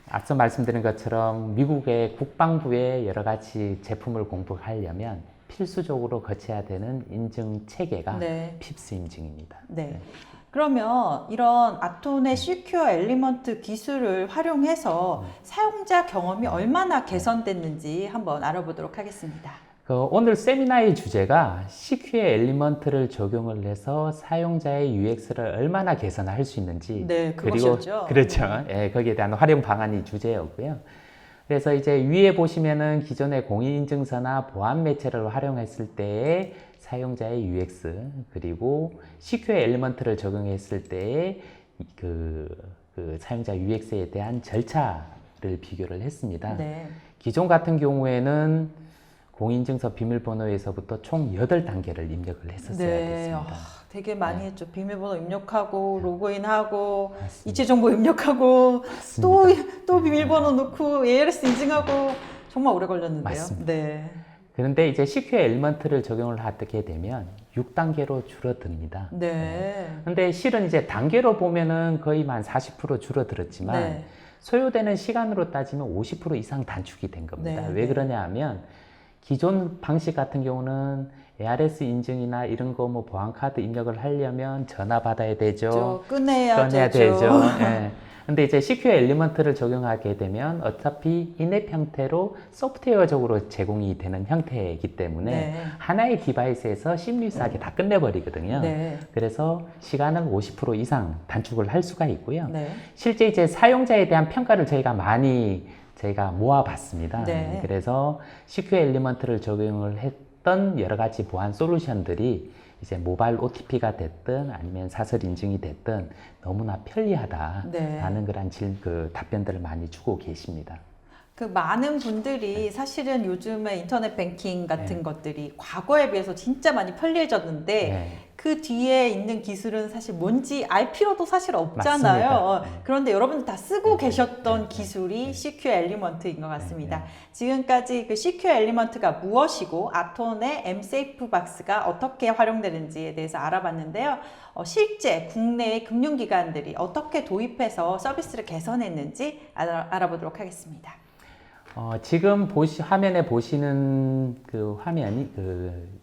앞서 말씀드린 것처럼 미국의 국방부의 여러 가지 제품을 공부하려면 필수적으로 거쳐야 되는 인증 체계가 네. 핍스 인증입니다. 네. 그러면 이런 아톤의 시큐어 엘리먼트 기술을 활용해서 사용자 경험이 얼마나 개선됐는지 한번 알아보도록 하겠습니다. 오늘 세미나의 주제가 CQ의 엘리먼트를 적용을 해서 사용자의 UX를 얼마나 개선할 수 있는지 네, 그리고 그것이었죠. 그렇죠. 예, 거기에 대한 활용 방안이 주제였고요. 그래서 이제 위에 보시면은 기존의 공인인증서나 보안 매체를 활용했을 때의 사용자의 UX 그리고 CQ의 엘리먼트를 적용했을 때의 그 사용자 UX에 대한 절차를 비교를 했습니다. 네. 기존 같은 경우에는 공인증서 비밀번호에서부터 총 8단계를 입력을 했었어야 됐습니다. 되게 많이 네. 했죠. 비밀번호 입력하고 로그인하고 맞습니다. 이체 정보 입력하고 맞습니다. 또 비밀번호 넣고 ARS 인증하고 정말 오래 걸렸는데요. 맞습니다. 네. 그런데 이제 CQ 엘리먼트를 적용을 하게 되면 6단계로 줄어듭니다. 네. 근데 실은 이제 단계로 보면은 거의 한 40% 줄어들었지만 네. 소요되는 시간으로 따지면 50% 이상 단축이 된 겁니다. 네, 왜 네. 그러냐 하면 기존 방식 같은 경우는 ARS 인증이나 이런 거 뭐 보안카드 입력을 하려면 전화 받아야 되죠. 꺼내야 꺼내야 되죠. 되죠. 예. 근데 이제 CQ 엘리먼트를 적용하게 되면 어차피 인앱 형태로 소프트웨어적으로 제공이 되는 형태이기 때문에 네. 하나의 디바이스에서 심리스하게 다 끝내버리거든요. 네. 그래서 시간을 50% 이상 단축을 할 수가 있고요. 네. 실제 이제 사용자에 대한 평가를 저희가 모아봤습니다. 네. 그래서 CQ 엘리먼트를 적용을 했던 여러 가지 보안 솔루션들이 이제 모바일 OTP가 됐든 아니면 사설 인증이 됐든 너무나 편리하다라는 네. 그런 답변들을 많이 주고 계십니다. 그 많은 분들이 사실은 요즘에 인터넷 뱅킹 같은 것들이 과거에 비해서 진짜 많이 편리해졌는데 네. 그 뒤에 있는 기술은 사실 뭔지 알 필요도 사실 없잖아요. 맞습니다. 그런데 여러분들 다 쓰고 계셨던 기술이 CQ 엘리먼트인 것 같습니다. 지금까지 그 CQ 엘리먼트가 무엇이고 아톤의 MSafe 박스가 어떻게 활용되는지에 대해서 알아봤는데요. 실제 국내의 금융기관들이 어떻게 도입해서 서비스를 개선했는지 알아보도록 하겠습니다. 지금 화면에 보시는 그 화면이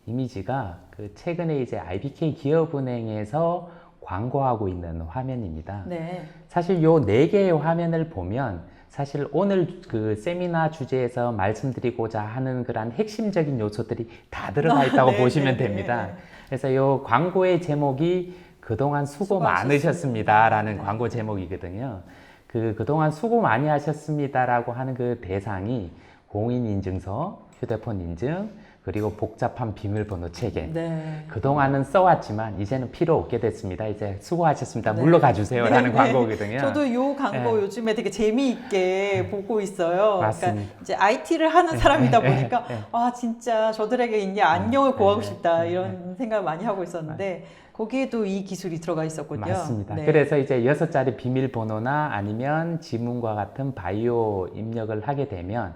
이미지가 최근에 이제 IBK 기업은행에서 광고하고 있는 화면입니다. 네. 사실 요 4개의 화면을 보면 사실 오늘 그 세미나 주제에서 말씀드리고자 하는 그런 핵심적인 요소들이 다 들어가 있다고 네, 보시면 네, 됩니다. 네. 그래서 요 광고의 제목이 그동안 수고 많으셨습니다라는 광고 제목이거든요. 그동안 수고 많이 하셨습니다라고 하는 그 대상이 공인인증서, 휴대폰 인증, 그리고 복잡한 비밀번호 체계. 네. 그동안은 써왔지만 이제는 필요 없게 됐습니다. 이제 수고하셨습니다. 네. 물러가 주세요라는 네. 광고거든요. 저도 이 광고 네. 요즘에 되게 재미있게 보고 있어요. 맞습니다. 그러니까 이제 IT를 하는 사람이다 보니까 네. 아 진짜 저들에게 이제 안녕을 구하고 네. 싶다 네. 이런 생각을 많이 하고 있었는데 거기에도 이 기술이 들어가 있었군요. 맞습니다. 네. 그래서 이제 6자리 비밀번호나 아니면 지문과 같은 바이오 입력을 하게 되면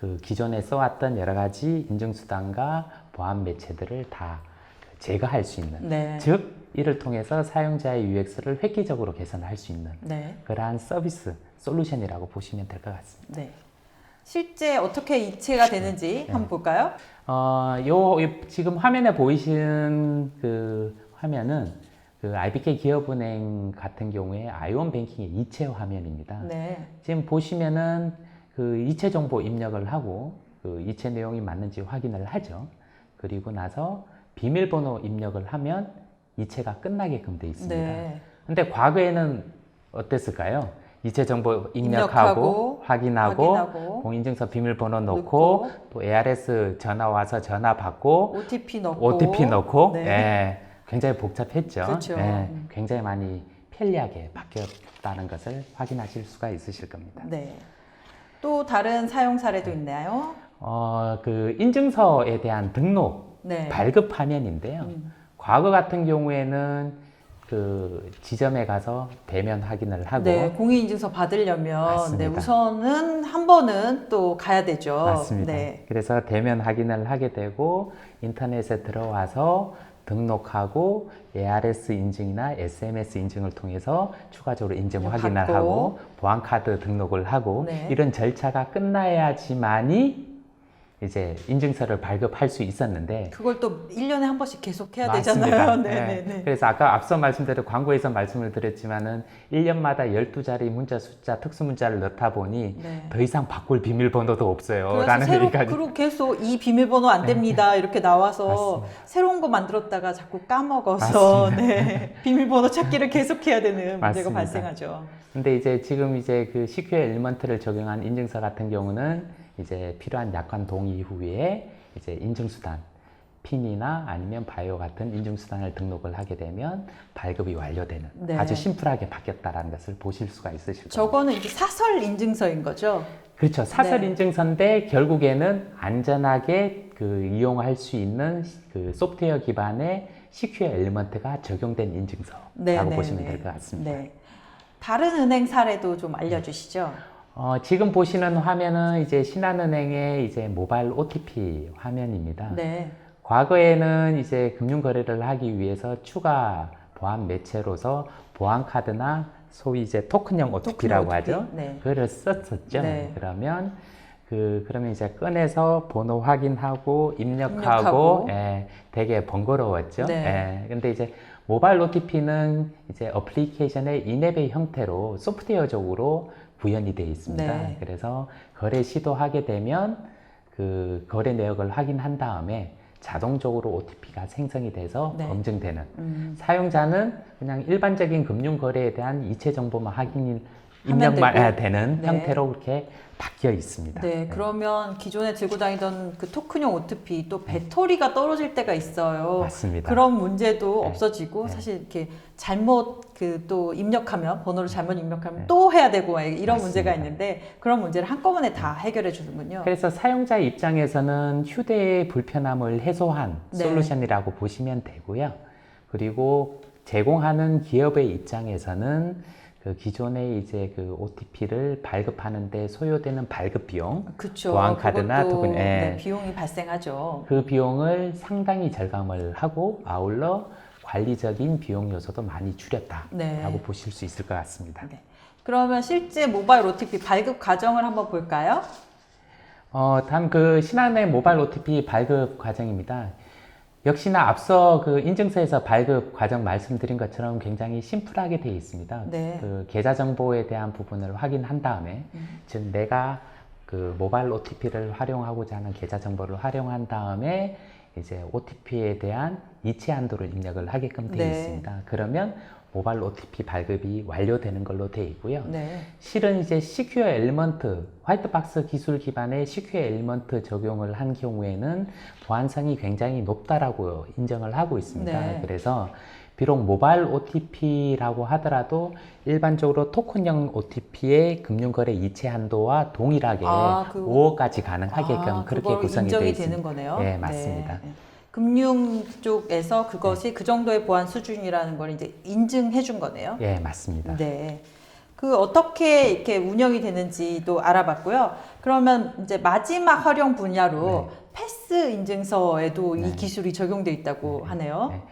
그 기존에 써왔던 여러 가지 인증수단과 보안 매체들을 다 제거할 수 있는, 네. 즉 이를 통해서 사용자의 UX를 획기적으로 개선할 수 있는 네. 그러한 서비스, 솔루션이라고 보시면 될 것 같습니다. 네. 실제 어떻게 이체가 되는지 한번 볼까요? 지금 화면에 보이시는 그 화면은 그 IBK 기업은행 같은 경우에 아이온 뱅킹의 이체 화면입니다. 네. 지금 보시면은 그 이체 정보 입력을 하고 그 이체 내용이 맞는지 확인을 하죠. 그리고 나서 비밀번호 입력을 하면 이체가 끝나게끔 돼 있습니다. 네. 근데 과거에는 어땠을까요? 이체 정보 입력하고 입력하고, 확인하고 공인증서 비밀번호 넣고 또 ARS 전화 와서 전화 받고 OTP 넣고 OTP 넣고 네. 예, 굉장히 복잡했죠. 그렇죠. 예, 굉장히 많이 편리하게 바뀌었다는 것을 확인하실 수가 있으실 겁니다. 네. 또 다른 사용 사례도 있나요? 그 인증서에 대한 등록, 네. 발급 화면인데요. 과거 같은 경우에는 그 지점에 가서 대면 확인을 하고 네, 공인인증서 받으려면 맞습니다. 네, 우선은 한 번은 또 가야 되죠. 맞습니다. 네. 그래서 대면 확인을 하게 되고 인터넷에 들어와서 등록하고 ARS 인증이나 SMS 인증을 통해서 추가적으로 인증 확인을 받고. 하고 보안카드 등록을 하고 네. 이런 절차가 끝나야지만이 이제 인증서를 발급할 수 있었는데 그걸 또 1년에 한 번씩 계속 해야 맞습니다. 되잖아요. 네. 네, 네, 네. 그래서 아까 앞서 말씀드린 광고에서 말씀을 드렸지만은 1년마다 12자리 문자 숫자 특수 문자를 넣다 보니 네. 더 이상 바꿀 비밀번호도 없어요. 그래서 라는 얘기가 그리고 계속 이 비밀번호 안 됩니다. 이렇게 나와서 맞습니다. 새로운 거 만들었다가 자꾸 까먹어서 맞습니다. 네, 비밀번호 찾기를 계속해야 되는 문제가 맞습니다. 발생하죠. 근데 이제 지금 이제 그 CQL 엘리먼트를 적용한 인증서 같은 경우는 이제 필요한 약관 동의 이후에 이제 인증수단 핀이나 아니면 바이오 같은 인증수단을 등록을 하게 되면 발급이 완료되는 네. 아주 심플하게 바뀌었다라는 것을 보실 수가 있으실 겁니다. 저거는 이제 사설 인증서인 거죠. 그렇죠. 사설 네. 인증서인데 결국에는 안전하게 그 이용할 수 있는 그 소프트웨어 기반의 CQL 엘리먼트가 적용된 인증서라고 네, 네, 보시면 네. 될 것 같습니다. 네. 다른 은행 사례도 좀 알려주시죠. 지금 보시는 화면은 이제 신한은행의 이제 모바일 OTP 화면입니다. 네. 과거에는 이제 금융거래를 하기 위해서 추가 보안 매체로서 보안카드나 소위 이제 토큰형 OTP라고 OTP. 하죠. 네. 그거를 썼었죠. 네. 그러면 이제 꺼내서 번호 확인하고 입력하고, 입력하고. 예, 되게 번거로웠죠. 네. 예, 근데 이제 모바일 OTP는 이제 어플리케이션의 인앱의 형태로 소프트웨어적으로 구현이 되어 있습니다. 네. 그래서 거래 시도하게 되면 그 거래 내역을 확인한 다음에 자동적으로 OTP가 생성이 돼서 네. 검증되는 사용자는 그냥 일반적인 금융 거래에 대한 이체 정보만 하면 입력만 되고. 되는 네. 형태로 그렇게 바뀌어 있습니다. 네, 그러면 기존에 들고 다니던 그 토큰형 OTP 또 배터리가 떨어질 때가 있어요. 맞습니다. 그런 문제도 네. 없어지고 네. 사실 이렇게 잘못 그 또 입력하면 번호를 잘못 입력하면 네. 또 해야 되고 막 이런 맞습니다. 문제가 있는데 그런 문제를 한꺼번에 다 해결해 주는군요. 그래서 사용자 입장에서는 휴대의 불편함을 해소한 네. 솔루션이라고 보시면 되고요. 그리고 제공하는 기업의 입장에서는 그 기존의 이제 그 OTP를 발급하는데 소요되는 발급 비용, 그렇죠. 보안카드나 그것도, 토큰, 예. 네, 비용이 발생하죠. 그 비용을 상당히 절감을 하고 아울러 관리적인 비용 요소도 많이 줄였다라고 네. 보실 수 있을 것 같습니다. 네. 그러면 실제 모바일 OTP 발급 과정을 한번 볼까요? 다음 그 신한은행 모바일 OTP 발급 과정입니다. 역시나 앞서 그 인증서에서 발급 과정 말씀드린 것처럼 굉장히 심플하게 되어 있습니다. 네. 그 계좌 정보에 대한 부분을 확인한 다음에, 즉 내가 그 모바일 OTP를 활용하고자 하는 계좌 정보를 활용한 다음에 이제 OTP에 대한 이체 한도를 입력을 하게끔 되어 네. 있습니다. 그러면 모바일 OTP 발급이 완료되는 걸로 되어 있고요. 네. 실은 이제 CQL 엘리먼트, 화이트박스 기술 기반의 CQL 엘리먼트 적용을 한 경우에는 보안성이 굉장히 높다라고 인정을 하고 있습니다. 네. 그래서 비록 모바일 OTP라고 하더라도 일반적으로 토큰형 OTP의 금융거래 이체 한도와 동일하게 5억까지 가능하게끔 그렇게 그걸 구성이 되어 인정이 있습니다. 되는 거네요. 네, 맞습니다. 네. 금융 쪽에서 그것이 그 정도의 보안 수준이라는 걸 이제 인증해 준 거네요. 예, 맞습니다. 네. 그 어떻게 이렇게 운영이 되는지도 알아봤고요. 그러면 이제 마지막 활용 분야로 패스 인증서에도 이 기술이 적용돼 있다고 하네요. 네.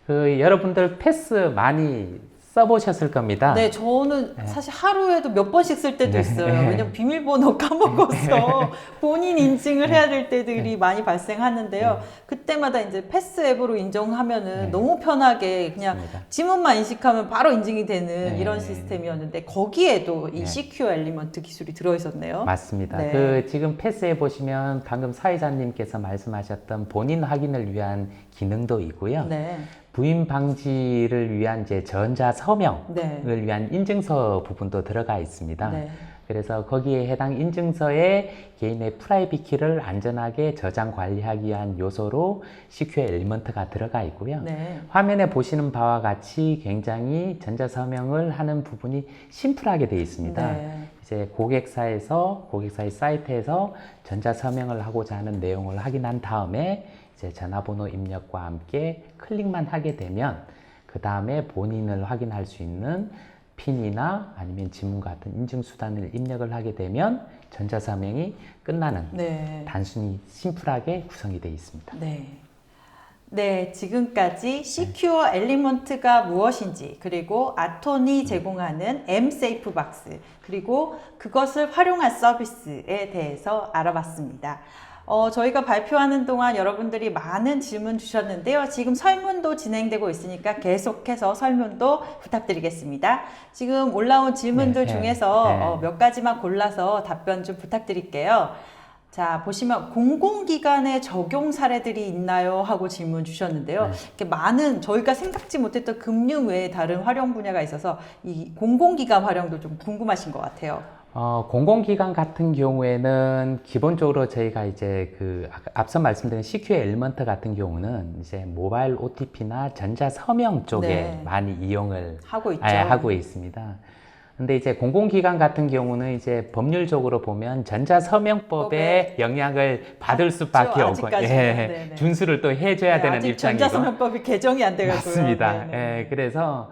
그 여러분들 패스 많이 써보셨을 겁니다. 네, 저는 사실 하루에도 몇 번씩 쓸 때도 네. 있어요. 왜냐면 비밀번호 까먹어서 본인 인증을 해야 될 때들이 많이 발생하는데요. 그때마다 이제 패스 앱으로 인정하면은 너무 편하게 그냥 맞습니다. 지문만 인식하면 바로 인증이 되는 네. 이런 시스템이었는데 거기에도 이 네. CQ 엘리먼트 기술이 들어있었네요. 맞습니다. 네. 그 지금 패스에 보시면 방금 사회자님께서 말씀하셨던 본인 확인을 위한 기능도 있고요. 네. 부인 방지를 위한 이제 전자 서명을 네. 위한 인증서 부분도 들어가 있습니다. 네. 그래서 거기에 해당 인증서에 개인의 프라이빗 키를 안전하게 저장 관리하기 위한 요소로 시큐어 엘리먼트가 들어가 있고요. 네. 화면에 보시는 바와 같이 굉장히 전자서명을 하는 부분이 심플하게 되어 있습니다. 네. 이제 고객사의 사이트에서 전자서명을 하고자 하는 내용을 확인한 다음에 이제 전화번호 입력과 함께 클릭만 하게 되면 그 다음에 본인을 확인할 수 있는 핀이나 아니면 지문 같은 인증수단을 입력을 하게 되면 전자서명이 끝나는 네. 단순히 심플하게 구성이 되어 있습니다. 네. 네, 지금까지 시큐어 엘리먼트가 무엇인지, 그리고 아톤이 제공하는 M-Safe 박스, 그리고 그것을 활용한 서비스에 대해서 알아봤습니다. 저희가 발표하는 동안 여러분들이 많은 질문 주셨는데요. 지금 설문도 진행되고 있으니까 계속해서 설문도 부탁드리겠습니다. 지금 올라온 질문들 중에서 몇 가지만 골라서 답변 좀 부탁드릴게요. 자, 보시면 공공기관의 적용 사례들이 있나요? 하고 질문 주셨는데요. 이렇게 많은 저희가 생각지 못했던 금융 외에 다른 활용 분야가 있어서 이 공공기관 활용도 좀 궁금하신 것 같아요. 공공기관 같은 경우에는 기본적으로 저희가 이제 앞서 말씀드린 CQ 엘리먼트 같은 경우는 이제 모바일 OTP나 전자서명 쪽에 네. 많이 이용을 하고 있죠. 하고 있습니다. 근데 이제 공공기관 같은 경우는 이제 법률적으로 보면 전자서명법의 영향을 받을 수밖에 없고, 아직까지는. 준수를 또 해줘야 되는 아직 입장이고. 전자서명법이 개정이 안 돼가지고요. 맞습니다. 그래서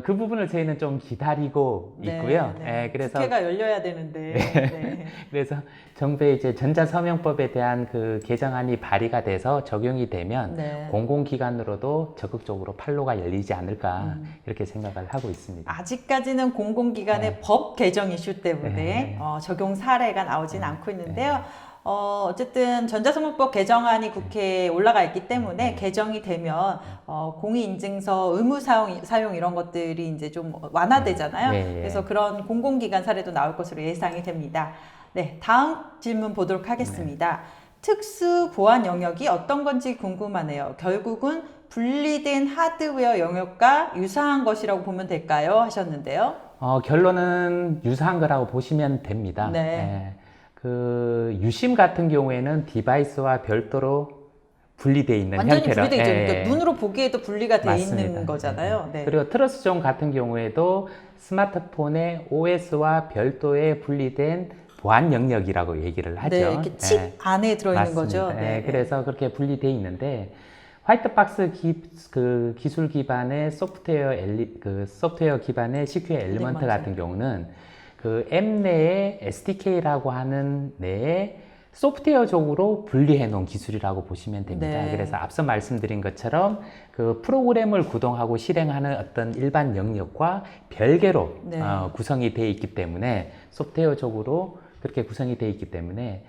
그 부분을 저희는 좀 기다리고 있고요. 그래서 국회가 열려야 되는데. 그래서 정부의 이제 전자서명법에 대한 그 개정안이 발의가 돼서 적용이 되면 공공기관으로도 적극적으로 판로가 열리지 않을까 이렇게 생각을 하고 있습니다. 아직까지는 공공기관의 법 개정 이슈 때문에 적용 사례가 나오진 않고 있는데요. 어쨌든 전자서명법 개정안이 국회에 올라가 있기 때문에 개정이 되면 공인인증서 의무 사용 이런 것들이 이제 좀 완화되잖아요. 그래서 그런 공공기관 사례도 나올 것으로 예상이 됩니다. 네, 다음 질문 보도록 하겠습니다. 특수 보안 영역이 어떤 건지 궁금하네요. 결국은 분리된 하드웨어 영역과 유사한 것이라고 보면 될까요? 하셨는데요. 결론은 유사한 거라고 보시면 됩니다. 그 유심 같은 경우에는 디바이스와 별도로 분리되어 있는 완전히 형태로 분리되어 있죠. 그러니까 눈으로 보기에도 분리가 되어 있는 거잖아요. 그리고 트러스존 같은 경우에도 스마트폰의 OS와 별도의 분리된 보안 영역이라고 얘기를 하죠. 이렇게 칩 안에 들어있는 거죠. 그래서 그렇게 분리되어 있는데 화이트박스 기술 기반의 소프트웨어 기반의 CQ 엘리먼트 같은 경우는 그 앱 내에 SDK라고 하는 내에 소프트웨어적으로 분리해 놓은 기술이라고 보시면 됩니다. 그래서 앞서 말씀드린 것처럼 그 프로그램을 구동하고 실행하는 어떤 일반 영역과 별개로 구성이 되어 있기 때문에 소프트웨어적으로 그렇게 구성이 되어 있기 때문에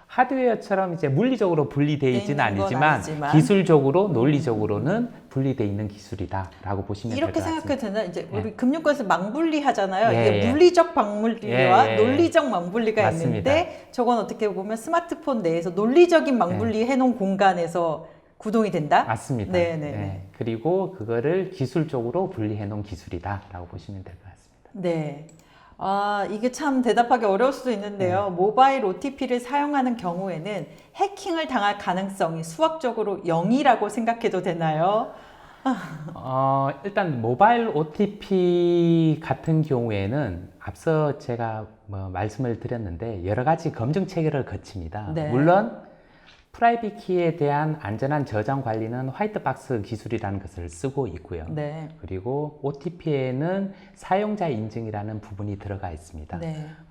하드웨어처럼 이제 물리적으로 분리되어 있지는 아니지만 기술적으로 논리적으로는 분리되어 있는 기술이다라고 보시면 될 것 같습니다. 이렇게 생각해도 되나? 이제 우리 금융권에서 망분리 하잖아요. 이게 물리적 망분리와 논리적 망분리가 있는데 저건 어떻게 보면 스마트폰 내에서 논리적인 망분리 해놓은 공간에서 구동이 된다? 맞습니다. 그리고 그거를 기술적으로 분리해 놓은 기술이다라고 보시면 될 것 같습니다. 네. 이게 참 대답하기 어려울 수도 있는데요. 모바일 OTP를 사용하는 경우에는 해킹을 당할 가능성이 수학적으로 0이라고 생각해도 되나요? 일단 모바일 OTP 같은 경우에는 앞서 제가 말씀을 드렸는데 여러 가지 검증 체계를 거칩니다. 물론 프라이빗 키에 대한 안전한 저장 관리는 화이트박스 기술이라는 것을 쓰고 있고요. 그리고 OTP에는 사용자 인증이라는 부분이 들어가 있습니다.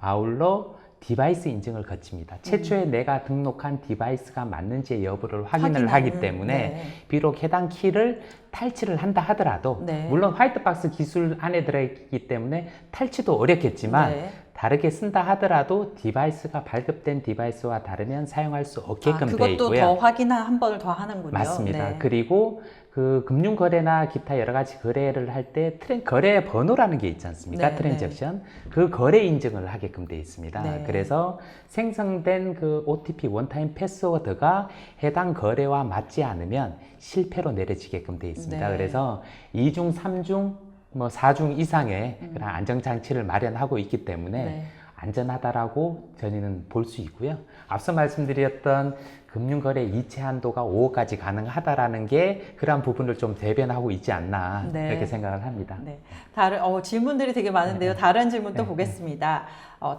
아울러 디바이스 인증을 거칩니다. 최초에 내가 등록한 디바이스가 맞는지의 여부를 확인을 하기 때문에 비록 해당 키를 탈취를 한다 하더라도 물론 화이트박스 기술 안에 들어있기 때문에 탈취도 어렵겠지만 다르게 쓴다 하더라도 디바이스가 발급된 디바이스와 다르면 사용할 수 없게끔 되어 있고요. 그것도 더 확인 한 번을 더 하는군요. 맞습니다. 그리고 그 금융거래나 기타 여러 가지 거래를 할 때 거래 번호라는 게 있지 않습니까? 트랜잭션. 그 거래 인증을 하게끔 되어 있습니다. 그래서 생성된 그 OTP 원타임 패스워드가 해당 거래와 맞지 않으면 실패로 내려지게끔 되어 있습니다. 그래서 2중, 3중 뭐 4중 이상의 그런 안정장치를 마련하고 있기 때문에 네. 안전하다라고 저희는 볼 수 있고요. 앞서 말씀드렸던 금융거래 이체 한도가 5억까지 가능하다라는 게 그러한 부분을 좀 대변하고 있지 않나 네. 그렇게 생각을 합니다. 네. 다른 질문들이 되게 많은데요. 다른 질문 또 보겠습니다.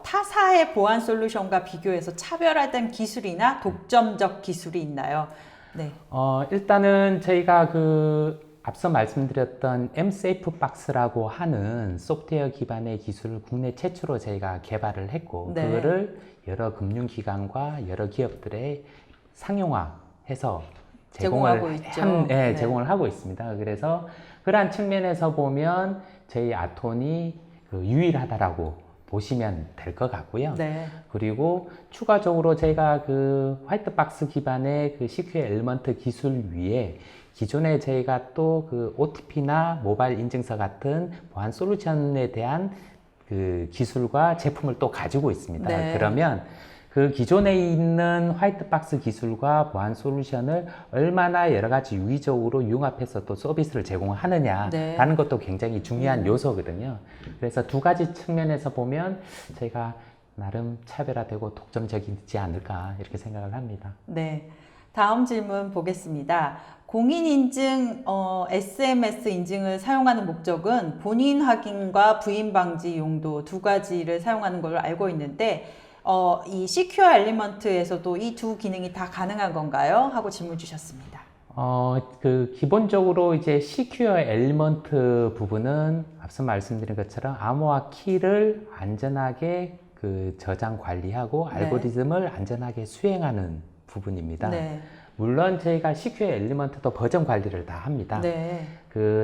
타사의 보안 솔루션과 비교해서 차별화된 기술이나 독점적 기술이 있나요? 네. 일단은 저희가 앞서 말씀드렸던 MSafe 박스라고 하는 소프트웨어 기반의 기술을 국내 최초로 저희가 개발을 했고 네. 그거를 여러 금융기관과 여러 기업들에 상용화해서 제공하고 있죠. 네. 제공을 하고 있습니다. 그래서 그러한 측면에서 보면 저희 아톤이 유일하다라고 보시면 될 것 같고요. 네. 그리고 추가적으로 저희가 화이트박스 기반의 CQ의 엘리먼트 기술 위에 기존에 저희가 또 OTP나 모바일 인증서 같은 보안 솔루션에 대한 기술과 제품을 또 가지고 있습니다. 네. 그러면 기존에 있는 화이트박스 기술과 보안 솔루션을 얼마나 여러 가지 유기적으로 융합해서 또 서비스를 제공하느냐라는 네. 것도 굉장히 중요한 요소거든요. 그래서 두 가지 측면에서 보면 저희가 나름 차별화되고 독점적이지 않을까 이렇게 생각을 합니다. 네. 다음 질문 보겠습니다. 공인인증, SMS 인증을 사용하는 목적은 본인 확인과 부인 방지 용도 두 가지를 사용하는 걸로 알고 있는데, 이 시큐어 엘리먼트에서도 이 두 기능이 다 가능한 건가요? 하고 질문 주셨습니다. 기본적으로 이제 시큐어 엘리먼트 부분은 앞서 말씀드린 것처럼 암호화 키를 안전하게 저장 관리하고 네. 알고리즘을 안전하게 수행하는 부분입니다. 네. 물론 저희가 시큐어 엘리먼트도 버전 관리를 다 합니다. 네.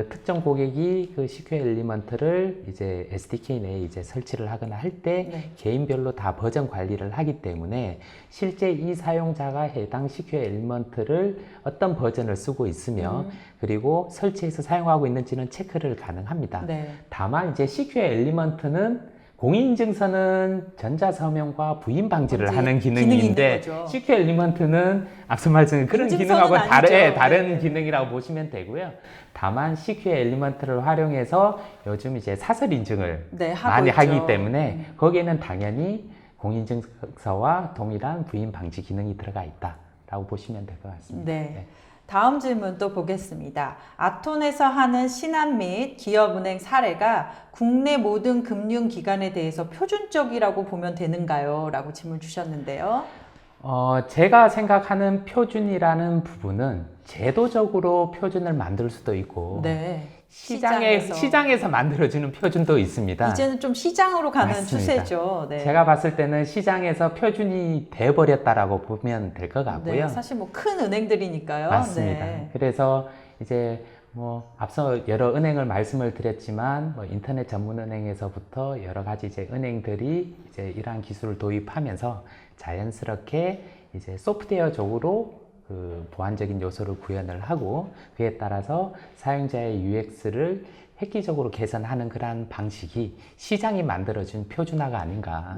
특정 고객이 시큐어 엘리먼트를 이제 SDK 내에 이제 설치를 하거나 할 때 네. 개인별로 다 버전 관리를 하기 때문에 실제 이 사용자가 해당 시큐어 엘리먼트를 어떤 버전을 쓰고 있으며 그리고 설치해서 사용하고 있는지는 체크를 가능합니다. 네. 다만 이제 시큐어 엘리먼트는 공인인증서는 전자서명과 부인 방지를 하는 기능인데 시큐어 엘리먼트는 앞서 말씀드린 그런 기능하고 다른 기능이라고 보시면 되고요. 다만 시큐어 엘리먼트를 활용해서 요즘 이제 사설 인증을 많이 하기 때문에 거기에는 당연히 공인인증서와 동일한 부인 방지 기능이 들어가 있다라고 보시면 될 것 같습니다. 네. 네. 다음 질문 또 보겠습니다. 아톤에서 하는 신한 및 기업은행 사례가 국내 모든 금융기관에 대해서 표준적이라고 보면 되는가요? 라고 질문 주셨는데요. 제가 생각하는 표준이라는 부분은 제도적으로 표준을 만들 수도 있고 네. 시장에서 만들어주는 표준도 있습니다. 이제는 좀 시장으로 가는 맞습니다. 추세죠. 네. 제가 봤을 때는 시장에서 표준이 돼버렸다라고 보면 될 것 같고요. 네, 사실 뭐 큰 은행들이니까요. 맞습니다. 네. 그래서 이제 앞서 여러 은행을 말씀을 드렸지만 인터넷 전문 은행에서부터 여러 가지 이제 은행들이 이제 이러한 기술을 도입하면서 자연스럽게 이제 소프트웨어적으로 보안적인 요소를 구현을 하고 그에 따라서 사용자의 UX를 획기적으로 개선하는 그러한 방식이 시장이 만들어준 표준화가 아닌가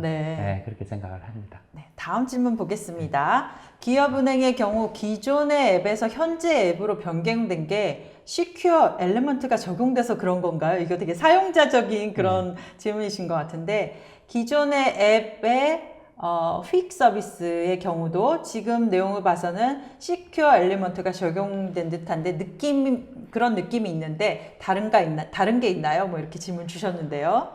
그렇게 생각을 합니다. 네, 다음 질문 보겠습니다. 기업은행의 경우 기존의 앱에서 현재 앱으로 변경된 게 시큐어 엘리먼트가 적용돼서 그런 건가요? 이거 되게 사용자적인 그런 질문이신 것 같은데 기존의 앱의 휙 서비스의 경우도 지금 내용을 봐서는 시큐어 엘리먼트가 적용된 듯한데 그런 느낌이 있는데 다른 게 있나요? 뭐 이렇게 질문 주셨는데요.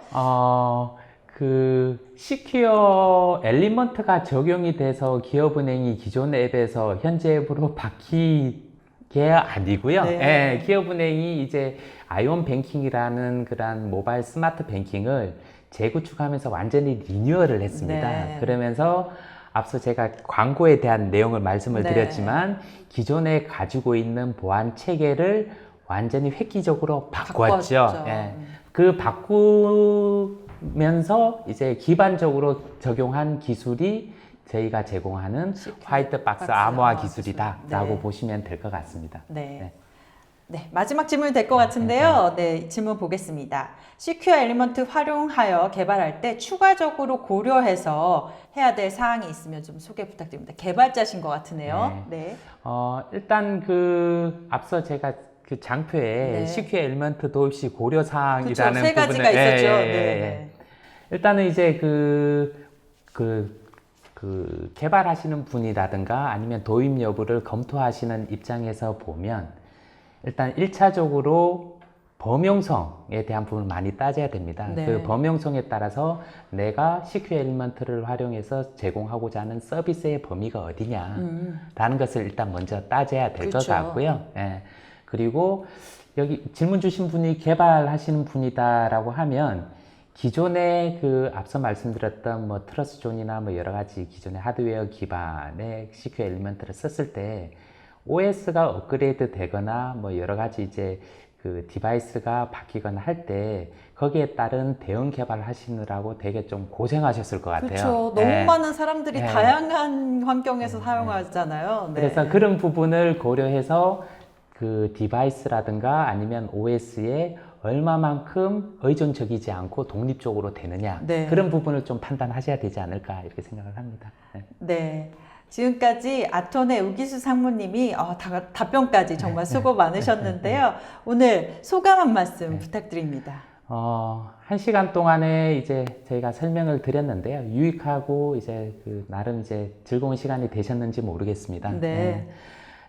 시큐어 엘리먼트가 적용이 돼서 기업은행이 기존 앱에서 현재 앱으로 바뀌게 아니고요. 네. 기업은행이 이제 아이온 뱅킹이라는 그런 모바일 스마트 뱅킹을 재구축하면서 완전히 리뉴얼을 했습니다. 네. 그러면서 앞서 제가 광고에 대한 내용을 말씀을 네. 드렸지만 기존에 가지고 있는 보안 체계를 완전히 획기적으로 바꿨죠. 바꾸면서 이제 기반적으로 적용한 기술이 저희가 제공하는 화이트박스 암호화 기술이다라고 보시면 될 것 같습니다. 네. 네, 마지막 질문이 될 것 같은데요. 네, 질문 보겠습니다. 시큐어 엘리먼트 활용하여 개발할 때 추가적으로 고려해서 해야 될 사항이 있으면 좀 소개 부탁드립니다. 개발자신 것 같으네요. 네. 일단 앞서 제가 그 장표에 네. CQ 엘리먼트 도입 시 고려 사항이라는 그렇죠. 세 가지가 부분을 있었죠. 예, 예, 네. 예. 일단은 이제 그 개발하시는 분이라든가 아니면 도입 여부를 검토하시는 입장에서 보면 일단 1차적으로 범용성에 대한 부분을 많이 따져야 됩니다. 네. 그 범용성에 따라서 내가 CQ 엘리먼트를 활용해서 제공하고자 하는 서비스의 범위가 어디냐라는 것을 일단 먼저 따져야 될 것 그렇죠. 같고요. 예. 그리고 여기 질문 주신 분이 개발하시는 분이다라고 하면 기존에 그 앞서 말씀드렸던 뭐 트러스존이나 뭐 여러 가지 기존의 하드웨어 기반의 CQ 엘리먼트를 썼을 때 OS가 업그레이드 되거나 뭐 여러 가지 이제 그 디바이스가 바뀌거나 할 때 거기에 따른 대응 개발을 하시느라고 되게 좀 고생하셨을 것 같아요. 그렇죠. 너무 예. 많은 사람들이 예. 다양한 환경에서 사용하잖아요. 네. 그래서 그런 부분을 고려해서 그 디바이스라든가 아니면 OS에 얼마만큼 의존적이지 않고 독립적으로 되느냐 네. 그런 부분을 좀 판단하셔야 되지 않을까 이렇게 생각을 합니다. 네. 네. 지금까지 아톤의 우기수 상무님이 답변까지 정말 수고 많으셨는데요. 오늘 소감 한 말씀 부탁드립니다. 1시간 동안에 이제 저희가 설명을 드렸는데요. 유익하고 이제 그 나름 이제 즐거운 시간이 되셨는지 모르겠습니다. 네.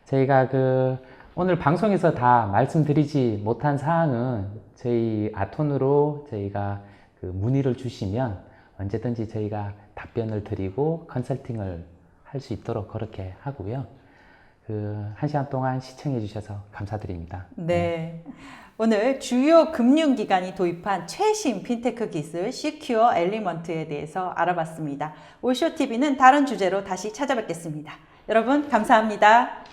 저희가 그 오늘 방송에서 다 말씀드리지 못한 사항은 저희 아톤으로 저희가 그 문의를 주시면 언제든지 저희가 답변을 드리고 컨설팅을 할 수 있도록 그렇게 하고요. 그 1시간 동안 시청해 주셔서 감사드립니다. 네. 오늘 주요 금융기관이 도입한 최신 핀테크 기술 시큐어 엘리먼트에 대해서 알아봤습니다. 올쇼TV는 다른 주제로 다시 찾아뵙겠습니다. 여러분 감사합니다.